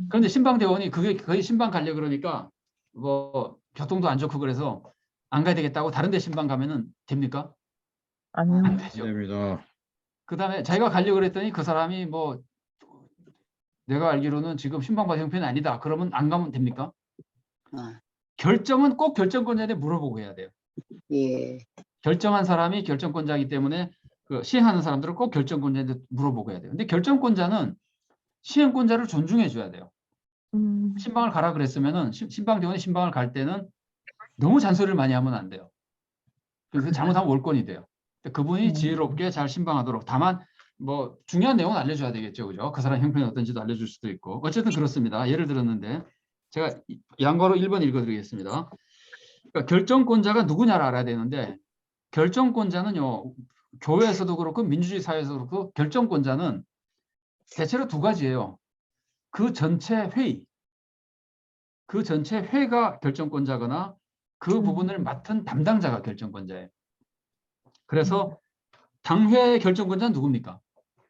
그런데 신방대원이 거의 신방 가려고 그러니까 뭐 교통도 안 좋고 그래서 안 가야 되겠다고 다른 데 신방 가면은 됩니까? 아니요. 안 되죠. 됩니다. 그다음에 자기가 가려고 그랬더니 그 사람이 뭐 내가 알기로는 지금 신방받을 형편이 아니다. 그러면 안 가면 됩니까? 결정은 꼭 결정권자한테 물어보고 해야 돼요. 예. 결정한 사람이 결정권자이기 때문에 그 시행하는 사람들은 꼭 결정권자한테 물어보고 해야 돼요. 근데 결정권자는 시행권자를 존중해 줘야 돼요. 신방을 가라 그랬으면은 신방대원이 신방을 갈 때는 너무 잔소리를 많이 하면 안 돼요. 그래서 잘못하면 월권이 돼요. 그분이 지혜롭게 잘 신방하도록 다만 뭐 중요한 내용은 알려줘야 되겠죠, 그죠? 그 사람 형편이 어떤지도 알려줄 수도 있고 어쨌든 그렇습니다. 예를 들었는데 제가 양거로 1번 읽어드리겠습니다. 그러니까 결정권자가 누구냐를 알아야 되는데 결정권자는요 교회에서도 그렇고 민주주의 사회에서도 그렇고 결정권자는 대체로 2가지예요. 그 전체 회가 결정권자거나 그 부분을 맡은 담당자가 결정권자예요. 그래서 당회의 결정권자는 누굽니까?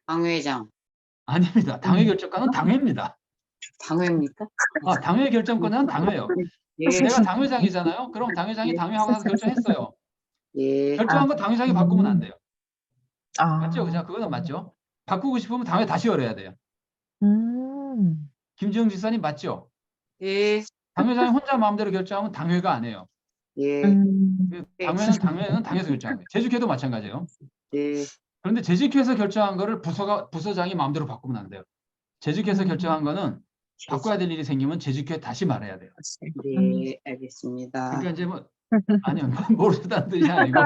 당회장. 아닙니다. 당회 결정권은 당회입니다. 당회입니까? 당회 결정권자는 당회예요. 예. 내가 당회장이잖아요. 그럼 당회장이 당회하고 나서 결정했어요. 예. 결정한 거 당회장이 바꾸면 안 돼요. 맞죠? 그죠? 아. 그거는 맞죠? 바꾸고 싶으면 당회 다시 열어야 돼요. 김지영 지사님 맞죠? 예. 당회장이 혼자 마음대로 결정하면 당회가 안 해요. 예. 당회는 당에서 결정합니다. 제주회도 마찬가지예요. 예. 그런데 재직회에서 결정한 거를 부서장이 마음대로 바꾸면 안 돼요. 재직회에서 결정한 거는 바꿔야 될 일이 생기면 재직회 다시 말해야 돼요. 네, 알겠습니다. 그러니까 이제 뭐 아니요 모르다는 뜻이 아니고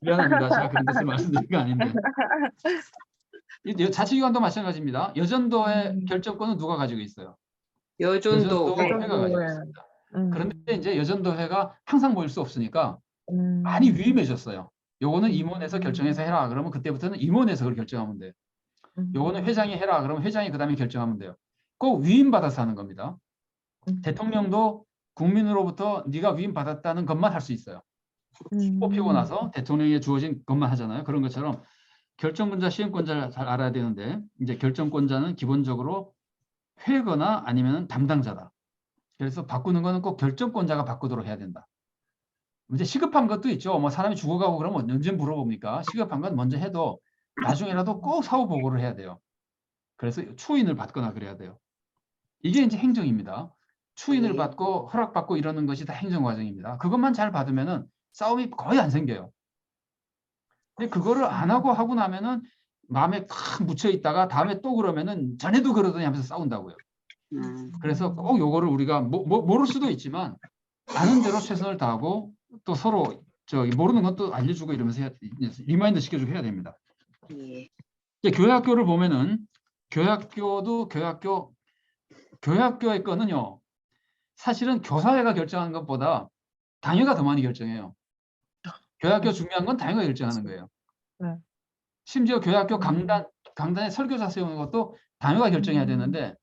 미안합니다. 제가 그런 뜻을 말씀드린 거 아닌데. 자치기관도 마찬가지입니다. 여전도의 결정권은 누가 가지고 있어요? 여전도. 회가 가지고 있습니다. 그런데 이제 여전도회가 항상 모일 수 없으니까 많이 위임해졌어요. 요거는 임원에서 결정해서 해라. 그러면 그때부터는 임원에서 그걸 결정하면 돼요. 요거는 회장이 해라. 그러면 회장이 그 다음에 결정하면 돼요. 꼭 위임받아서 하는 겁니다. 대통령도 국민으로부터 네가 위임받았다는 것만 할 수 있어요. 뽑히고 나서 대통령에 주어진 것만 하잖아요. 그런 것처럼 결정권자, 시행권자를 잘 알아야 되는데 이제 결정권자는 기본적으로 회거나 아니면 담당자다. 그래서 바꾸는 거는 꼭 결정권자가 바꾸도록 해야 된다. 이제 시급한 것도 있죠. 뭐 사람이 죽어가고 그러면 언제 물어봅니까? 시급한 건 먼저 해도 나중에라도 꼭 사후 보고를 해야 돼요. 그래서 추인을 받거나 그래야 돼요. 이게 이제 행정입니다. 추인을 받고 허락받고 이러는 것이 다 행정 과정입니다. 그것만 잘 받으면은 싸움이 거의 안 생겨요. 근데 그거를 안 하고 나면은 마음에 탁 묻혀 있다가 다음에 또 그러면은 전에도 그러더니 하면서 싸운다고요. 그래서 꼭 요거를 우리가 모를 수도 있지만 아는 대로 최선을 다하고 또 서로 모르는 건 또 알려주고 이러면서 리마인드 시켜주고 해야 됩니다. 예. 이제 교회학교를 보면은 교회학교도 교회학교의 거는요. 사실은 교사회가 결정하는 것보다 당회가 더 많이 결정해요. 교회학교 중요한 건 당회가 결정하는 거예요. 네. 심지어 교회학교 강단에 설교자 세우는 것도 당회가 결정해야 되는데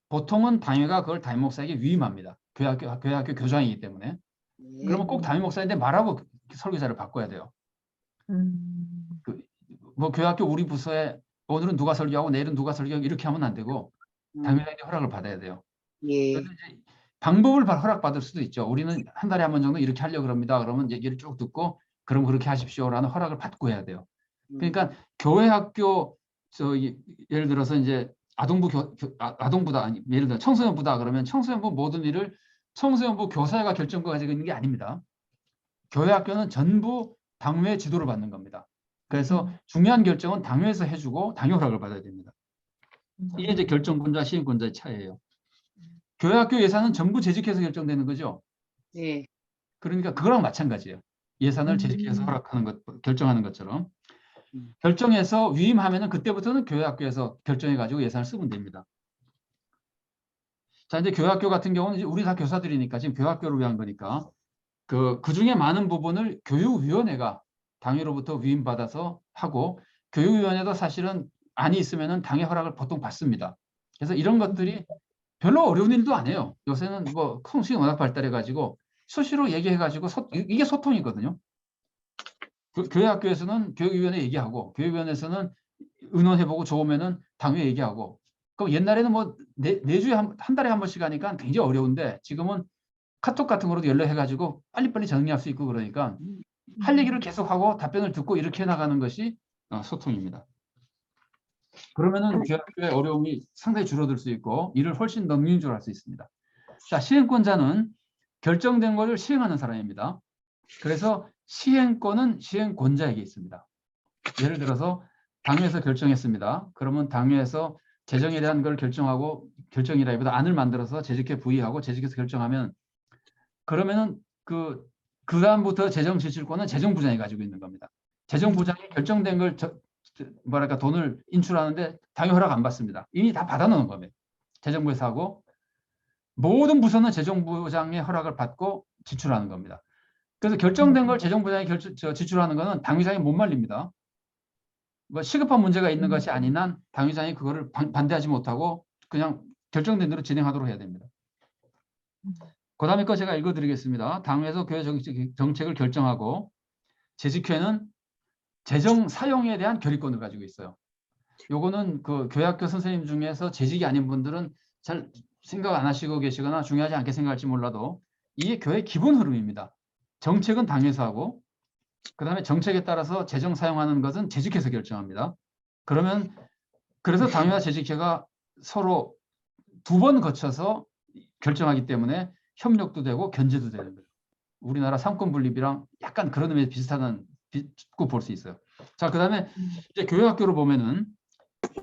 보통은 당회가 그걸 담임 목사에게 위임합니다. 교회학교 교장이기 때문에. 예. 그러면 꼭 담임 목사인데 말하고 설교자를 바꿔야 돼요. 뭐 교회학교 우리 부서에 오늘은 누가 설교하고 내일은 누가 설교하고 이렇게 하면 안 되고 당회장의 허락을 받아야 돼요. 예. 그래서 이제 방법을 허락받을 수도 있죠. 우리는 한 달에 한 번 정도 이렇게 하려고 합니다. 그러면 얘기를 쭉 듣고 그럼 그렇게 하십시오라는 허락을 받고 해야 돼요. 그러니까 교회 학교 예를 들어서 이제 아동부다 아니 예를 들어 청소년부다 그러면 청소년부 모든 일을 청소년부 교사회가 결정권 가지고 있는 게 아닙니다. 교회 학교는 전부 당회 지도를 받는 겁니다. 그래서 중요한 결정은 당회에서 해주고 당회 허락을 받아야 됩니다. 이게 이제 결정권자 시행권자의 차이예요. 교회 학교 예산은 전부 재직해서 결정되는 거죠. 예. 그러니까 그거랑 마찬가지예요. 예산을 재직해서 허락하는 것, 결정하는 것처럼 결정해서 위임하면은 그때부터는 교회 학교에서 결정해 가지고 예산을 쓰면 됩니다. 자, 이제 교회 학교 같은 경우는 이제 우리 다 교사들이니까 지금 교회 학교를 위한 거니까 그 중에 많은 부분을 교육위원회가 당회로부터 위임받아서 하고 교육위원회도 사실은 안이 있으면은 당회 허락을 보통 받습니다. 그래서 이런 것들이 별로 어려운 일도 아니에요. 요새는 뭐 통신이 워낙 발달해 가지고 수시로 얘기해 가지고 이게 소통이거든요. 교회 학교에서는 교육위원회 얘기하고 교육위원회에서는 의논해보고 좋으면은 당회 얘기하고. 그럼 옛날에는 뭐 네 주에 한 달에 한 번씩 하니까 굉장히 어려운데 지금은 카톡 같은 거로도 연락해가지고 빨리빨리 정리할 수 있고 그러니까 할 얘기를 계속하고 답변을 듣고 이렇게 나가는 것이 소통입니다. 그러면은 교회 학교의 어려움이 상당히 줄어들 수 있고 일을 훨씬 더 능률적으로 할 수 있습니다. 자, 시행권자는 결정된 것을 시행하는 사람입니다. 그래서 시행권은 시행권자에게 있습니다. 예를 들어서 당회에서 결정했습니다. 그러면 당회에서 재정에 대한 걸 결정하고 결정이라기보다 안을 만들어서 재직회 부의하고 재직해서 결정하면 그러면은 그 다음부터 재정 지출권은 재정부장이 가지고 있는 겁니다. 재정부장이 결정된 걸 뭐랄까 돈을 인출하는데 당회 허락 안 받습니다. 이미 다 받아놓은 겁니다. 재정부에서 하고 모든 부서는 재정부장의 허락을 받고 지출하는 겁니다. 그래서 결정된 걸 재정부장이 지출하는 것은 당회장이 못 말립니다. 뭐 시급한 문제가 있는 것이 아닌 한 당회장이 그거를 반대하지 못하고 그냥 결정된 대로 진행하도록 해야 됩니다. 그 다음에 거 제가 읽어드리겠습니다. 당회에서 교회 정책을 결정하고 재직회는 재정 사용에 대한 결의권을 가지고 있어요. 요거는 그 교회학교 선생님 중에서 재직이 아닌 분들은 잘 생각 안 하시고 계시거나 중요하지 않게 생각할지 몰라도 이게 교회 기본 흐름입니다. 정책은 당에서 하고 그 다음에 정책에 따라서 재정 사용하는 것은 재직회에서 결정합니다. 그래서 당회와 재직회가 서로 두 번 거쳐서 결정하기 때문에 협력도 되고 견제도 되는 거예요. 우리나라 삼권 분립이랑 약간 그런 의미에서 비슷하고 볼 수 있어요. 자, 그 다음에 이제 교회학교를 보면은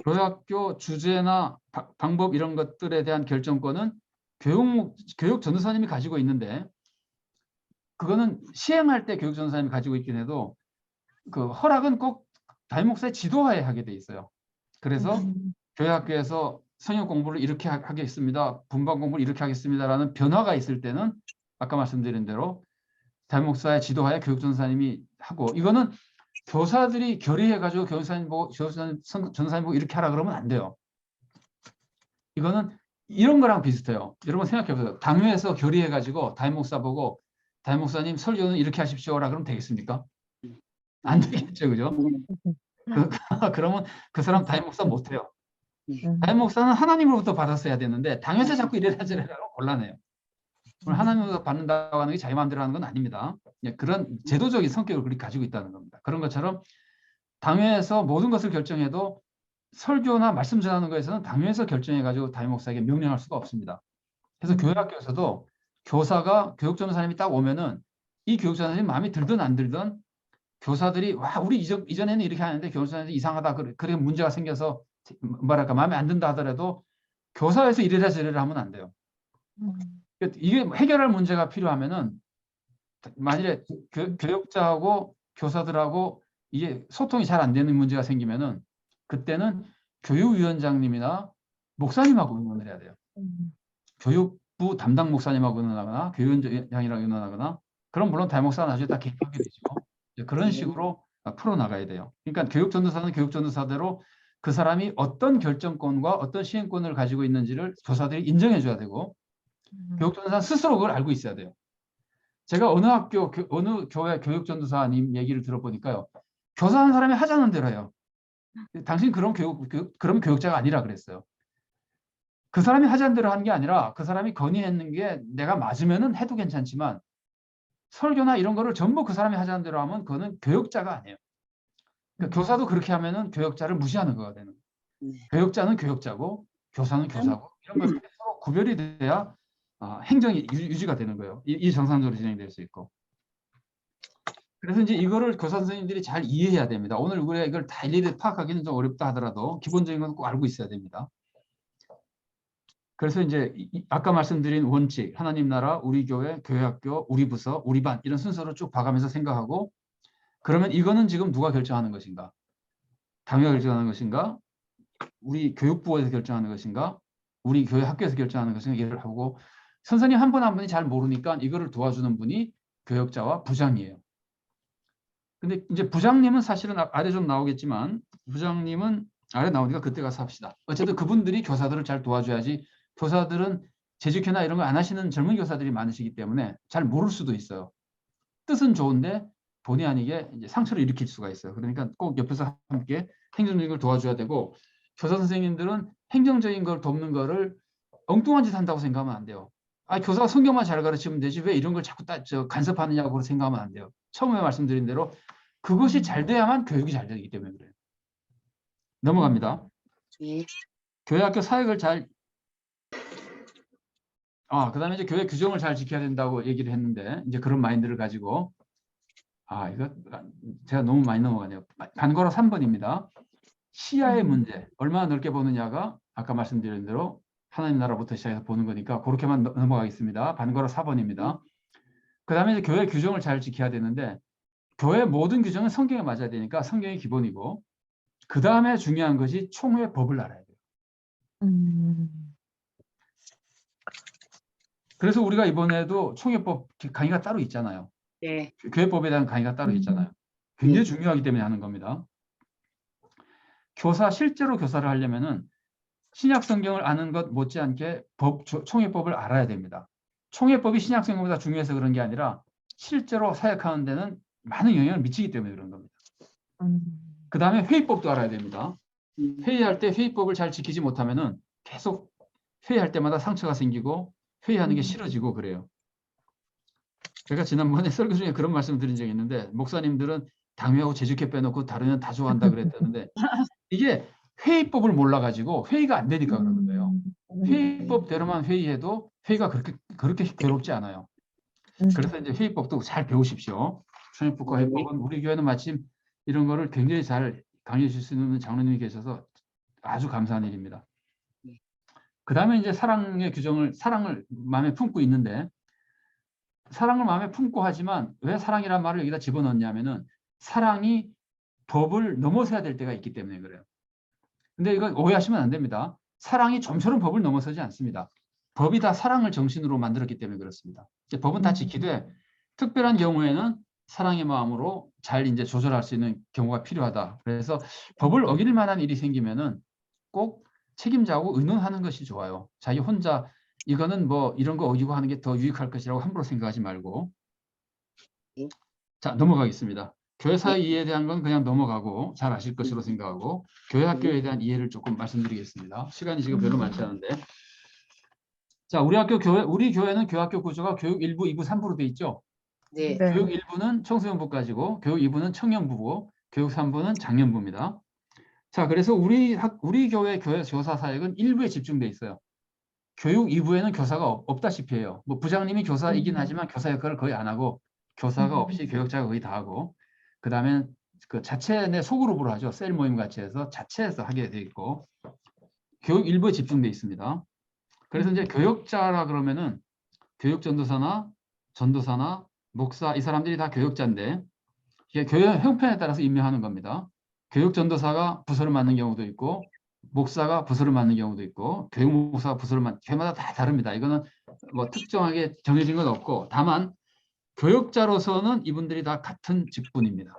교회학교 주제나 방법 이런 것들에 대한 결정권은 교육 전도사님이 가지고 있는데 그거는 시행할 때 교육 전도사님이 가지고 있긴 해도 그 허락은 꼭 담임 목사의 지도하에 하게 돼 있어요. 그래서 교회학교에서 성역 공부를 이렇게 하겠습니다. 분반 공부를 이렇게 하겠습니다라는 변화가 있을 때는 아까 말씀드린 대로 담임 목사의 지도하에 교육 전도사님이 하고 이거는 교사들이 결의해가지고 전도사님 보고 이렇게 하라 그러면 안 돼요. 이거는 이런 거랑 비슷해요. 여러분 생각해보세요. 당회에서 결의해가지고 담임 목사 보고 담임 목사님 설교는 이렇게 하십시오라 그러면 되겠습니까? 안 되겠죠, 그죠? 그러면 그 사람 담임 목사 못해요. 담임 목사는 하나님으로부터 받았어야 되는데 당에서 자꾸 이래라 저래라고 곤란해요. 하나님으로부터 받는다고 하는 게 자기 마음대로 하는 건 아닙니다. 그런 제도적인 성격을 그렇게 가지고 있다는 겁니다. 그런 것처럼 당회에서 모든 것을 결정해도 설교나 말씀 전하는 것에서는 당회에서 결정해가지고 담임 목사에게 명령할 수가 없습니다. 그래서 교회학교에서도 교사가 교육 전도사님이 딱 오면은 이 교육 전도사님 마음에 들든 안 들든 교사들이 와 우리 이전에는 이렇게 하는데 교육 전도사님 이상하다 그래 문제가 생겨서 뭐랄까 마음에 안 든다 하더라도 교사에서 이래라 저래라 하면 안 돼요. 이게 해결할 문제가 필요하면은 만일에 교육자하고 교사들하고 이게 소통이 잘 안 되는 문제가 생기면은 그때는 교육위원장님이나 목사님하고 의논을 해야 돼요. 교육부 담당 목사님하고 의논하거나 교육위원장이랑 의논하거나 그럼 물론 담임목사는 나중에 다 개입하게 되죠. 이제 그런 식으로 풀어나가야 돼요. 그러니까 교육전도사는 교육전도사대로 그 사람이 어떤 결정권과 어떤 시행권을 가지고 있는지를 교사들이 인정해 줘야 되고 교육전도사는 스스로 그걸 알고 있어야 돼요. 제가 어느 학교, 어느 교회 교육전도사님 얘기를 들어보니까요. 교사하는 사람이 하자는 대로 해요. 당신 그런 그럼 교육자가 아니라 그랬어요. 그 사람이 하자는 대로 하는 게 아니라 그 사람이 건의했는 게 내가 맞으면은 해도 괜찮지만 설교나 이런 거를 전부 그 사람이 하자는 대로 하면 그거는 교육자가 아니에요. 그러니까 교사도 그렇게 하면은 교육자를 무시하는 거가 되는 거예요. 교육자는 교육자고 교사는 교사고 이런 것들이 서로 구별이 돼야 행정이 유지가 되는 거예요. 이 정상적으로 진행될 수 있고. 그래서 이제 이거를 교사 선생님들이 잘 이해해야 됩니다. 오늘 우리가 이걸 다 일일이 파악하기는 좀 어렵다 하더라도 기본적인 건 꼭 알고 있어야 됩니다. 그래서 이제 아까 말씀드린 원칙, 하나님 나라, 우리 교회, 교회학교, 우리 부서, 우리 반 이런 순서로 쭉 봐가면서 생각하고 그러면 이거는 지금 누가 결정하는 것인가? 당회가 결정하는 것인가? 우리 교육부에서 결정하는 것인가? 우리 교회 학교에서 결정하는 것인가? 얘기를 하고 선생님 한 분 한 분이 잘 모르니까 이거를 도와주는 분이 교역자와 부장이에요. 근데 이제 부장님은 사실은 아래 좀 나오겠지만 부장님은 아래 나오니까 그때 가서 합시다. 어쨌든 그분들이 교사들을 잘 도와줘야지 교사들은 재직회나 이런 거 안 하시는 젊은 교사들이 많으시기 때문에 잘 모를 수도 있어요. 뜻은 좋은데 본의 아니게 이제 상처를 일으킬 수가 있어요. 그러니까 꼭 옆에서 함께 행정적인 걸 도와줘야 되고 교사 선생님들은 행정적인 걸 돕는 거를 엉뚱한 짓 한다고 생각하면 안 돼요. 교사가 성경만 잘 가르치면 되지 왜 이런 걸 자꾸 간섭하느냐고 생각하면 안 돼요. 처음에 말씀드린 대로 그것이 잘 돼야만 교육이 잘 되기 때문에 그래요. 넘어갑니다. 교회 학교 사역을 잘 그다음에 이제 교회 규정을 잘 지켜야 된다고 얘기를 했는데 이제 그런 마인드를 가지고 이거 제가 너무 많이 넘어가네요. 반거로 3번입니다. 시야의 문제, 얼마나 넓게 보느냐가 아까 말씀드린 대로 하나님 나라부터 시작해서 보는 거니까 그렇게만 넘어가겠습니다. 반거로 4번입니다. 그 다음에 이제 교회 규정을 잘 지켜야 되는데 교회 모든 규정은 성경에 맞아야 되니까 성경이 기본이고 그 다음에 중요한 것이 총회 법을 알아야 돼요. 그래서 우리가 이번에도 총회법 강의가 따로 있잖아요. 네. 교회법에 대한 강의가 따로 있잖아요. 굉장히 중요하기 때문에 하는 겁니다. 실제로 교사를 하려면은 신약 성경을 아는 것 못지않게 총회법을 알아야 됩니다. 총회법이 신약 성경보다 중요해서 그런 게 아니라 실제로 사역하는 데는 많은 영향을 미치기 때문에 그런 겁니다. 그 다음에 회의법도 알아야 됩니다. 회의할 때 회의법을 잘 지키지 못하면은 계속 회의할 때마다 상처가 생기고 회의하는 게 싫어지고 그래요. 제가 지난번에 설교 중에 그런 말씀 드린 적이 있는데 목사님들은 당회하고 재직회 빼놓고 다른 다 좋아한다 그랬다는데 이게 회의법을 몰라가지고 회의가 안 되니까 그러는 거예요. 회의법대로만 회의해도 회의가 그렇게 괴롭지 않아요. 그래서 이제 회의법도 잘 배우십시오. 총회법과 회의법은 우리 교회는 마침 이런 거를 굉장히 잘 강의해 주실 수 있는 장로님이 계셔서 아주 감사한 일입니다. 그 다음에 이제 사랑을 마음에 품고 있는데 사랑을 마음에 품고 하지만 왜 사랑이란 말을 여기다 집어넣냐면은 사랑이 법을 넘어서야 될 때가 있기 때문에 그래요. 근데 이거 오해하시면 안 됩니다. 사랑이 좀처럼 법을 넘어서지 않습니다. 법이 다 사랑을 정신으로 만들었기 때문에 그렇습니다. 법은 다 지키되 특별한 경우에는 사랑의 마음으로 잘 이제 조절할 수 있는 경우가 필요하다. 그래서 법을 어길 만한 일이 생기면은 꼭 책임자하고 의논하는 것이 좋아요. 자기 혼자 이거는 뭐 이런 거 어기고 하는 게 더 유익할 것이라고 함부로 생각하지 말고. 자, 넘어가겠습니다. 교회 사회 이해에 대한 건 그냥 넘어가고 잘 아실 것으로 생각하고 교회 학교에 대한 이해를 조금 말씀드리겠습니다. 시간이 지금 별로 많지 않은데. 자, 우리 교회는 교학교 구조가 교육 1부, 2부, 3부로 돼 있죠. 네. 교육 1부는 청소년부까지고 교육 2부는 청년부고 교육 3부는 장년부입니다. 자, 그래서 우리 교회 교사 사역은 1부에 집중돼 있어요. 교육 2부에는 교사가 없다시피 해요. 뭐 부장님이 교사이긴 하지만 교사 역할을 거의 안 하고 교사가 없이 교육자가 거의 다 하고 그 다음에 그 자체 내 소그룹으로 하죠. 셀 모임 같이 해서 자체에서 하게 돼 있고 교육 1부에 집중돼 있습니다. 그래서 이제 교육자라 그러면은 교육전도사나 전도사나 목사 이 사람들이 다 교역자인데 이게 교회 형편에 따라서 임명하는 겁니다. 교육전도사가 부서를 맡는 경우도 있고 목사가 부서를 맡는 경우도 있고 교육목사가 부서를 맡는 교회마다 다 다릅니다. 이거는 뭐 특정하게 정해진 건 없고 다만 교역자로서는 이분들이 다 같은 직분입니다.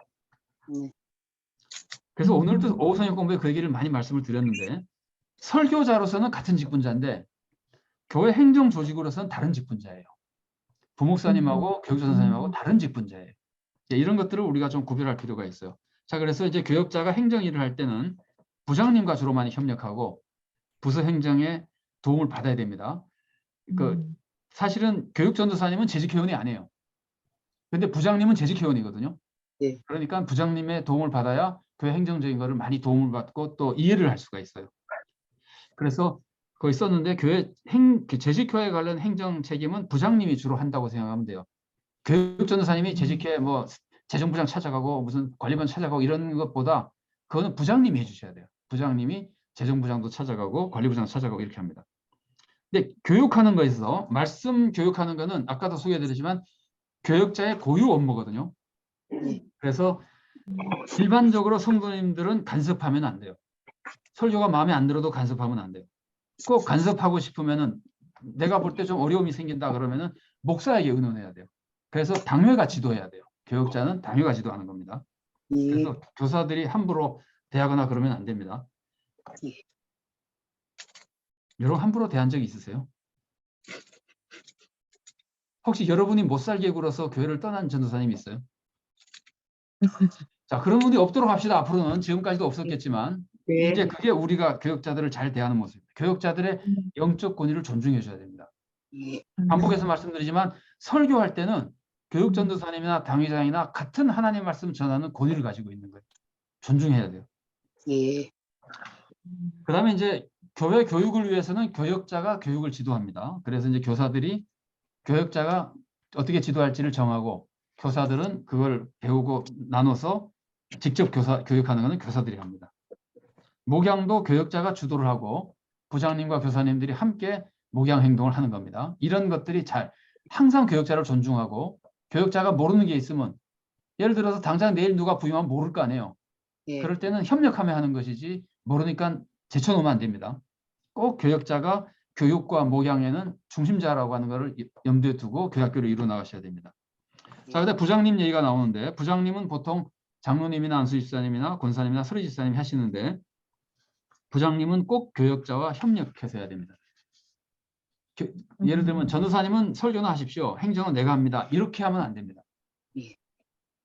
그래서 오늘도 오후 저녁 공부에 그 얘기를 많이 말씀을 드렸는데 설교자로서는 같은 직분자인데 교회 행정 조직으로서는 다른 직분자예요. 부목사님하고 교육전도사님하고 다른 직분자예요. 이런 것들을 우리가 좀 구별할 필요가 있어요. 자, 그래서 이제 교역자가 행정 일을 할 때는 부장님과 주로 많이 협력하고 부서 행정에 도움을 받아야 됩니다. 사실은 교육전도사님은 재직회원이 아니에요. 근데 부장님은 재직회원이거든요. 네. 그러니까 부장님의 도움을 받아야 교회 행정적인 거를 많이 도움을 받고 또 이해를 할 수가 있어요. 그래서 거기 썼는데 교회 재직교회 관련 행정 책임은 부장님이 주로 한다고 생각하면 돼요. 교육전도사님이 재직회 뭐 재정부장 찾아가고 무슨 관리반 찾아가고 이런 것보다 그거는 부장님이 해주셔야 돼요. 부장님이 재정부장도 찾아가고 관리부장 찾아가고 이렇게 합니다. 근데 교육하는 거에서 말씀 교육하는 거는 아까도 소개해드리지만 교역자의 고유 업무거든요. 그래서 일반적으로 성도님들은 간섭하면 안 돼요. 설교가 마음에 안 들어도 간섭하면 안 돼요. 꼭 간섭하고 싶으면은 내가 볼 때 좀 어려움이 생긴다 그러면은 목사에게 의논해야 돼요. 그래서 당회가 지도해야 돼요. 교역자는 당회가 지도하는 겁니다. 그래서 교사들이 함부로 대하거나 그러면 안 됩니다. 여러분 함부로 대한 적이 있으세요? 혹시 여러분이 못 살게 굴어서 교회를 떠난 전도사님이 있어요? 자, 그런 분이 없도록 합시다. 앞으로는 지금까지도 없었겠지만 네. 이제 그게 우리가 교역자들을 잘 대하는 모습입니다. 교역자들의 영적 권위를 존중해 줘야 됩니다. 반복해서 말씀드리지만 설교할 때는 교육전도사님이나 당회장이나 같은 하나님 말씀 전하는 권위를 가지고 있는 거예요. 존중해야 돼요. 예. 그 다음에 이제 교회 교육을 위해서는 교역자가 교육을 지도합니다. 그래서 이제 교사들이 교역자가 어떻게 지도할지를 정하고 교사들은 그걸 배우고 나눠서 직접 교육하는 것은 교사들이 합니다. 목양도 교역자가 주도를 하고 부장님과 교사님들이 함께 목양 행동을 하는 겁니다. 이런 것들이 항상 교역자를 존중하고 교역자가 모르는 게 있으면 예를 들어서 당장 내일 누가 부임하면 모를 거 아니에요. 예. 그럴 때는 협력하며 하는 것이지 모르니까 제쳐놓으면 안 됩니다. 꼭 교역자가 교육과 목양에는 중심자라고 하는 것을 염두에 두고 교학교를 이루어 나가셔야 됩니다. 자, 근데 부장님 얘기가 나오는데 부장님은 보통 장로님이나 안수집사님이나 권사님이나 서리집사님이 하시는데 부장님은 꼭 교역자와 협력해서 해야 됩니다. 예를 들면 전도사님은 설교는 하십시오. 행정은 내가 합니다. 이렇게 하면 안 됩니다. 예.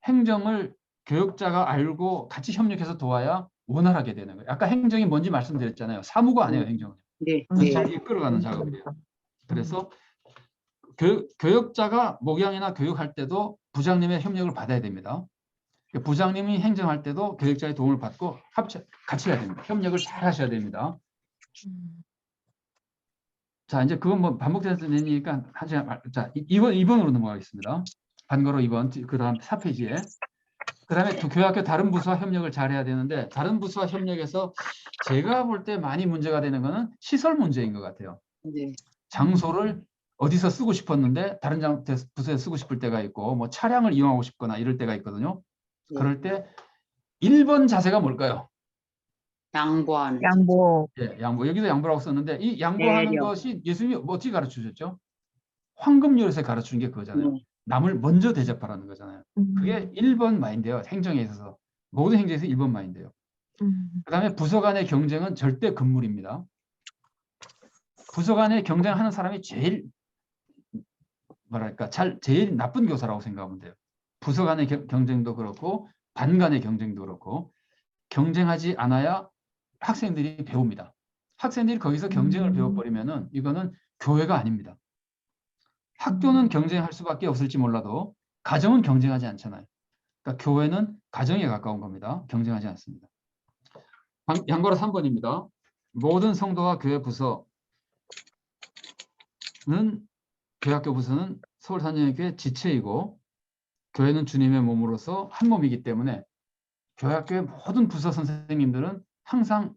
행정을 교역자가 알고 같이 협력해서 도와야 원활하게 되는 거예요. 아까 행정이 뭔지 말씀드렸잖아요. 사무가 아니에요. 행정은. 네. 전체를 이끌어가는 작업이에요. 그래서 교역자가 목양이나 교육할 때도 부장님의 협력을 받아야 됩니다. 부장님이 행정할 때도 교역자의 도움을 받고 같이 해야 됩니다. 협력을 잘 하셔야 됩니다. 자, 이제 그건 뭐 반복돼서 내니까 자, 2번으로 넘어가겠습니다. 반거로 2번, 그 다음 4페이지에. 그 다음에 교학교 다른 부서와 협력을 잘 해야 되는데 다른 부서와 협력해서 제가 볼 때 많이 문제가 되는 거는 시설 문제인 것 같아요. 네. 장소를 어디서 쓰고 싶었는데 다른 부서에 쓰고 싶을 때가 있고 뭐 차량을 이용하고 싶거나 이럴 때가 있거든요. 그럴 때 1번 자세가 뭘까요? 양보하는. 양보. 예, 양보. 여기도 양보라고 썼는데 이 양보하는 배려. 것이 예수님이 어떻게 가르쳐 주셨죠? 황금요리에서 가르치는 게 그거잖아요. 남을 먼저 대접하라는 거잖아요. 그게 1번 마인드예요. 행정에 있어서. 모든 행정에서 1번 마인드예요. 그 다음에 부서 간의 경쟁은 절대 금물입니다. 부서 간의 경쟁하는 사람이 제일 뭐랄까 제일 나쁜 교사라고 생각하면 돼요. 부서 간의 경쟁도 그렇고 반 간의 경쟁도 그렇고 경쟁하지 않아야 학생들이 배웁니다. 학생들이 거기서 경쟁을 배워버리면은 이거는 교회가 아닙니다. 학교는 경쟁할 수밖에 없을지 몰라도 가정은 경쟁하지 않잖아요. 그러니까 교회는 가정에 가까운 겁니다. 경쟁하지 않습니다. 양거로 3번입니다. 모든 성도와 교회 부서는 교회학교 부서는 서울산정교회 지체이고 교회는 주님의 몸으로서 한 몸이기 때문에 교회학교의 모든 부서 선생님들은 항상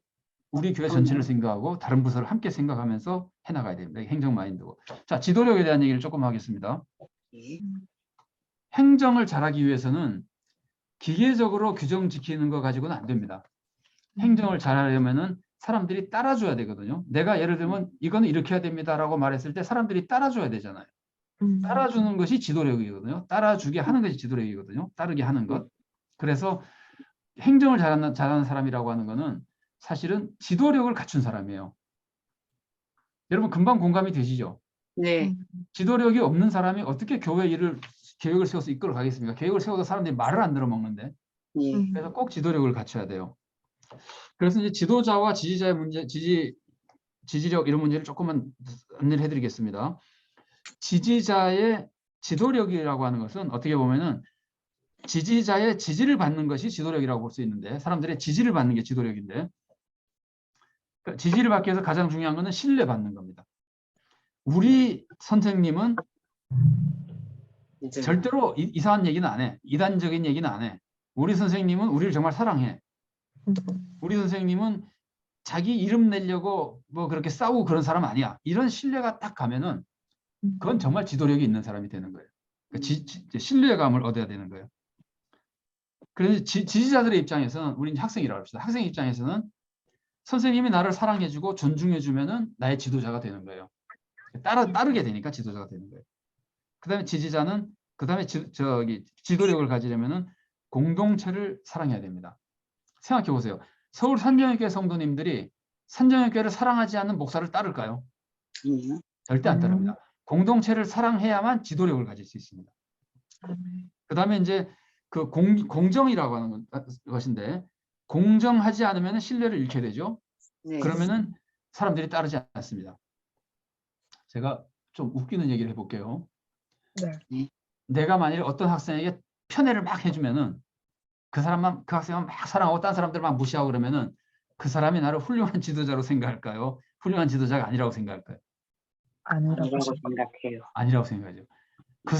우리 교회 전체를 생각하고 다른 부서를 함께 생각하면서 해나가야 됩니다. 행정 마인드고. 자, 지도력에 대한 얘기를 조금 하겠습니다. 예. 행정을 잘하기 위해서는 기계적으로 규정 지키는 거 가지고는 안 됩니다. 행정을 잘하려면은 사람들이 따라줘야 되거든요. 내가 예를 들면 이거는 이렇게 해야 됩니다라고 말했을 때 사람들이 따라줘야 되잖아요. 따라주는 것이 지도력이거든요. 따라주게 하는 것이 지도력이거든요. 따르게 하는 것. 그래서 행정을 잘하는 사람이라고 하는 것은 사실은 지도력을 갖춘 사람이에요. 여러분 금방 공감이 되시죠? 네. 지도력이 없는 사람이 어떻게 교회 일을 계획을 세워서 이끌어 가겠습니까? 계획을 세워도 사람들이 말을 안 들어먹는데. 예. 그래서 꼭 지도력을 갖춰야 돼요. 그래서 이제 지도자와 지지자의 문제, 지지력 이런 문제를 조금만 안내를 해드리겠습니다. 지지자의 지도력이라고 하는 것은 어떻게 보면은 지지자의 지지를 받는 것이 지도력이라고 볼 수 있는데 사람들의 지지를 받는 게 지도력인데 그러니까 지지를 받기 위해서 가장 중요한 것은 신뢰받는 겁니다. 우리 선생님은 이제 절대로 이상한 얘기는 안 해. 이단적인 얘기는 안 해. 우리 선생님은 우리를 정말 사랑해. 우리 선생님은 자기 이름 내려고 뭐 그렇게 싸우고 그런 사람 아니야. 이런 신뢰가 딱 가면은 그건 정말 지도력이 있는 사람이 되는 거예요. 그러니까 신뢰감을 얻어야 되는 거예요. 그래서 지지자들의 입장에서는 우리 학생이라고 합시다. 학생 입장에서는 선생님이 나를 사랑해주고 존중해주면은 나의 지도자가 되는 거예요. 따르게 되니까 지도자가 되는 거예요. 그다음에 지지자는 그다음에 지도력을 가지려면은 공동체를 사랑해야 됩니다. 생각해 보세요. 서울 산정형교회 성도님들이 산정형교회를 사랑하지 않는 목사를 따를까요? 아니요. 절대 안 따릅니다. 공동체를 사랑해야만 지도력을 가질 수 있습니다. 그다음에 이제 그 공정이라고 하는 것인데 공정하지 않으면 신뢰를 잃게 되죠. 네. 그러면은 사람들이 따르지 않습니다. 제가 좀 웃기는 얘기를 해볼게요. 네. 내가 만일 어떤 학생에게 편애를 막 해주면은 그 학생만 막 사랑하고 다른 사람들 막 무시하고 그러면은 그 사람이 나를 훌륭한 지도자로 생각할까요? 훌륭한 지도자가 아니라고 생각할까요? 아니라고 아니라고 생각해요. 생각해요. 아니라고 생각하죠. 그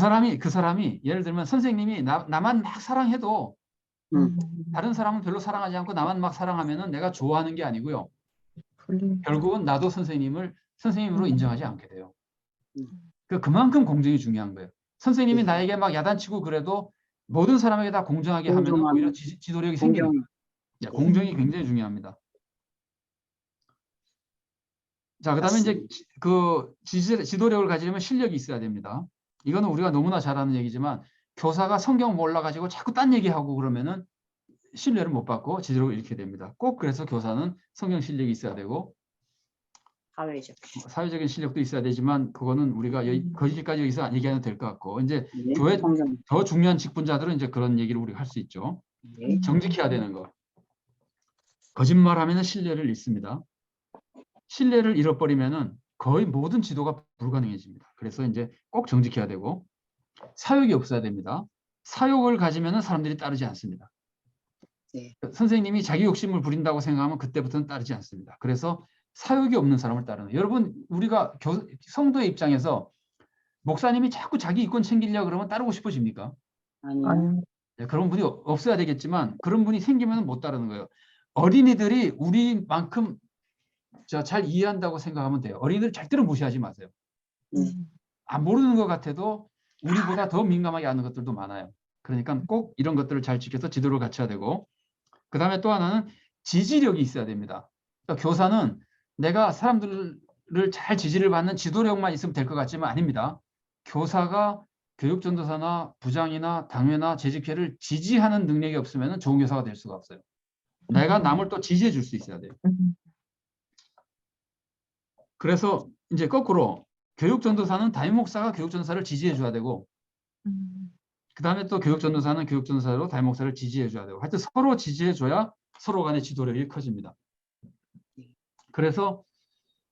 사람이 예를 들면 선생님이 나만 막 사랑해도 다른 사람은 별로 사랑하지 않고 나만 막 사랑하면은 내가 좋아하는 게 아니고요. 결국은 나도 선생님을 선생님으로 인정하지 않게 돼요. 그만큼 공정이 중요한 거예요. 선생님이 나에게 막 야단치고 그래도 모든 사람에게 다 공정하게 하면 오히려 지도력이 생기는 거예요. 공정이 굉장히 중요합니다. 자, 그다음에 이제 그 지도력을 가지려면 실력이 있어야 됩니다. 이거는 우리가 너무나 잘 아는 얘기지만 교사가 성경 몰라가지고 자꾸 딴 얘기하고 그러면은 신뢰를 못 받고 지도력을 잃게 됩니다. 꼭 그래서 교사는 성경 실력이 있어야 되고 사회적. 사회적인 실력도 있어야 되지만 그거는 우리가 거기까지 여기서 얘기하면 될 것 같고 이제 네. 교회 성경. 더 중요한 직분자들은 이제 그런 얘기를 우리가 할 수 있죠. 네. 정직해야 되는 거. 거짓말하면은 신뢰를 잃습니다. 신뢰를 잃어버리면은 거의 모든 지도가 불가능해집니다. 그래서 이제 꼭 정직해야 되고 사욕이 없어야 됩니다. 사욕을 가지면은 사람들이 따르지 않습니다. 네. 선생님이 자기 욕심을 부린다고 생각하면 그때부터는 따르지 않습니다. 그래서 사욕이 없는 사람을 따르는. 여러분 우리가 성도의 입장에서 목사님이 자꾸 자기 이권 챙기려고 그러면 따르고 싶어집니까? 아니요. 네, 그런 분이 없어야 되겠지만 그런 분이 생기면 못 따르는 거예요. 어린이들이 우리만큼 잘 이해한다고 생각하면 돼요. 어린이들 절대로 무시하지 마세요. 모르는 것 같아도 우리보다 더 민감하게 아는 것들도 많아요. 그러니까 꼭 이런 것들을 잘 지켜서 지도를 갖춰야 되고 그 다음에 또 하나는 지지력이 있어야 됩니다. 그러니까 교사는 내가 사람들을 잘 지지를 받는 지도력만 있으면 될 것 같지만 아닙니다. 교사가 교육전도사나 부장이나 당회나 재직회를 지지하는 능력이 없으면 좋은 교사가 될 수가 없어요. 내가 남을 또 지지해 줄 수 있어야 돼요. 그래서 이제 거꾸로 교육전도사는 담임 목사가 교육전도사를 지지해 줘야 되고 그 다음에 또 교육전도사는 교육전도사로 담임 목사를 지지해 줘야 되고 하여튼 서로 지지해 줘야 서로 간의 지도력이 커집니다. 그래서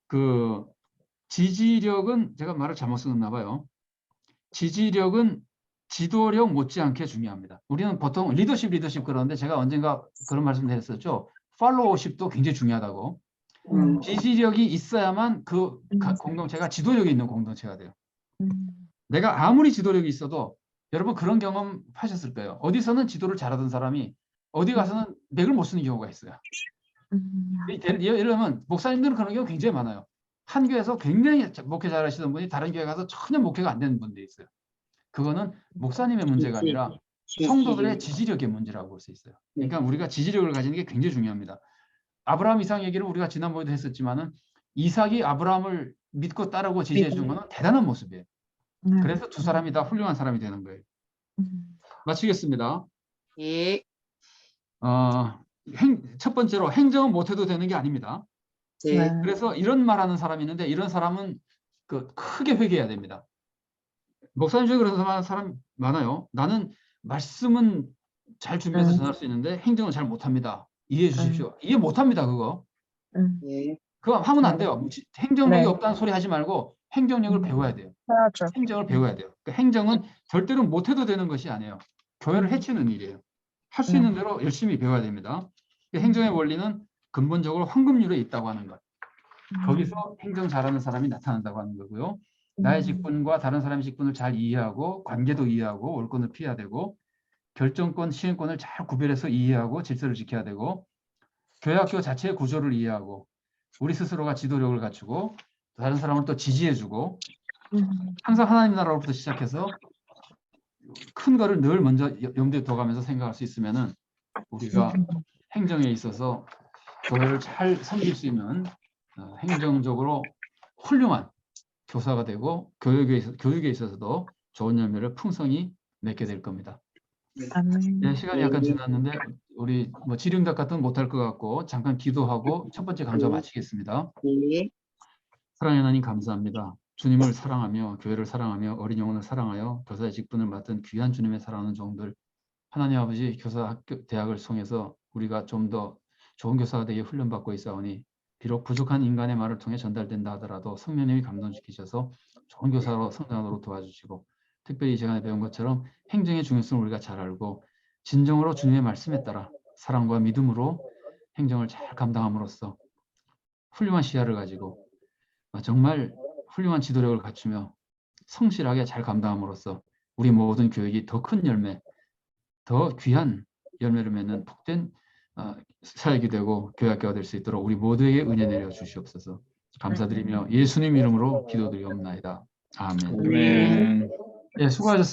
그 지지력은 제가 말을 잘못 썼나 봐요. 지지력은 지도력 못지않게 중요합니다. 우리는 보통 리더십 그러는데 제가 언젠가 그런 말씀 드렸었죠. 팔로워십도 굉장히 중요하다고. 지지력이 있어야만 그 공동체가 지도력이 있는 공동체가 돼요. 내가 아무리 지도력이 있어도 여러분 그런 경험 하셨을 거예요. 어디서는 지도를 잘하던 사람이 어디 가서는 맥을 못 쓰는 경우가 있어요. 이러면 목사님들은 그런 경우 굉장히 많아요. 한 교회에서 굉장히 목회 잘하시던 분이 다른 교회 가서 전혀 목회가 안 되는 분들이 있어요. 그거는 목사님의 문제가 아니라 성도들의 지지력의 문제라고 볼 수 있어요. 그러니까 우리가 지지력을 가지는 게 굉장히 중요합니다. 아브라함 이삭 얘기를 우리가 지난번에도 했었지만은 이삭이 아브라함을 믿고 따르고 지지해 준 거는 대단한 모습이에요. 네. 그래서 두 사람이 다 훌륭한 사람이 되는 거예요. 마치겠습니다. 예. 첫 번째로 행정은 못해도 되는 게 아닙니다. 네. 그래서 이런 말하는 사람이 있는데 이런 사람은 크게 회개해야 됩니다. 목사님 중에 그런 사람 많아요. 나는 말씀은 잘 준비해서 전할 수 있는데 행정은 잘 못합니다. 이해해 주십시오. 이해 못합니다. 그거 예. 하면 안 돼요. 행정력이 네. 없다는 소리 하지 말고 행정력을 배워야 돼요. 해야죠. 행정을 배워야 돼요. 그러니까 행정은 절대로 못해도 되는 것이 아니에요. 교회를 해치는 일이에요. 할 수 있는 대로 열심히 배워야 됩니다. 행정의 원리는 근본적으로 황금률에 있다고 하는 것. 거기서 행정 잘하는 사람이 나타난다고 하는 거고요. 나의 직분과 다른 사람의 직분을 잘 이해하고 관계도 이해하고 올권을 피해야 되고 결정권, 시행권을 잘 구별해서 이해하고 질서를 지켜야 되고 교회 학교 자체의 구조를 이해하고 우리 스스로가 지도력을 갖추고 다른 사람을 또 지지해주고 항상 하나님 나라로부터 시작해서 큰 거를 늘 먼저 염두에 둬가면서 생각할 수 있으면은 우리가 행정에 있어서 교회를 잘 섬길 수 있는 행정적으로 훌륭한 교사가 되고 교육에 있어서도 좋은 열매를 풍성히 맺게 될 겁니다. 네, 시간이 약간 지났는데 우리 지령답 같은 못할 것 같고 잠깐 기도하고 첫 번째 강좌 마치겠습니다. 예. 사랑의 하나님 감사합니다. 주님을 사랑하며 교회를 사랑하며 어린 영혼을 사랑하여 교사의 직분을 맡은 귀한 주님의 사랑하는 종들 하나님 아버지 교사 학교 대학을 통해서 우리가 좀 더 좋은 교사가 되게 훈련받고 있사오니 비록 부족한 인간의 말을 통해 전달된다 하더라도 성령님이 감동시키셔서 좋은 교사로 성장하도록 도와주시고 특별히 이 시간에 배운 것처럼 행정의 중요성을 우리가 잘 알고 진정으로 주님의 말씀에 따라 사랑과 믿음으로 행정을 잘 감당함으로써 훌륭한 시야를 가지고 정말 훌륭한 지도력을 갖추며 성실하게 잘 감당함으로써 우리 모든 교육이 더 큰 열매, 더 귀한 열매를 맺는 복된 사역이 되고 교회학교가 될 수 있도록 우리 모두에게 은혜 내려 주시옵소서. 감사드리며 예수님 이름으로 기도드리옵나이다. 아멘. 아멘. 예, 수고하셨습니다.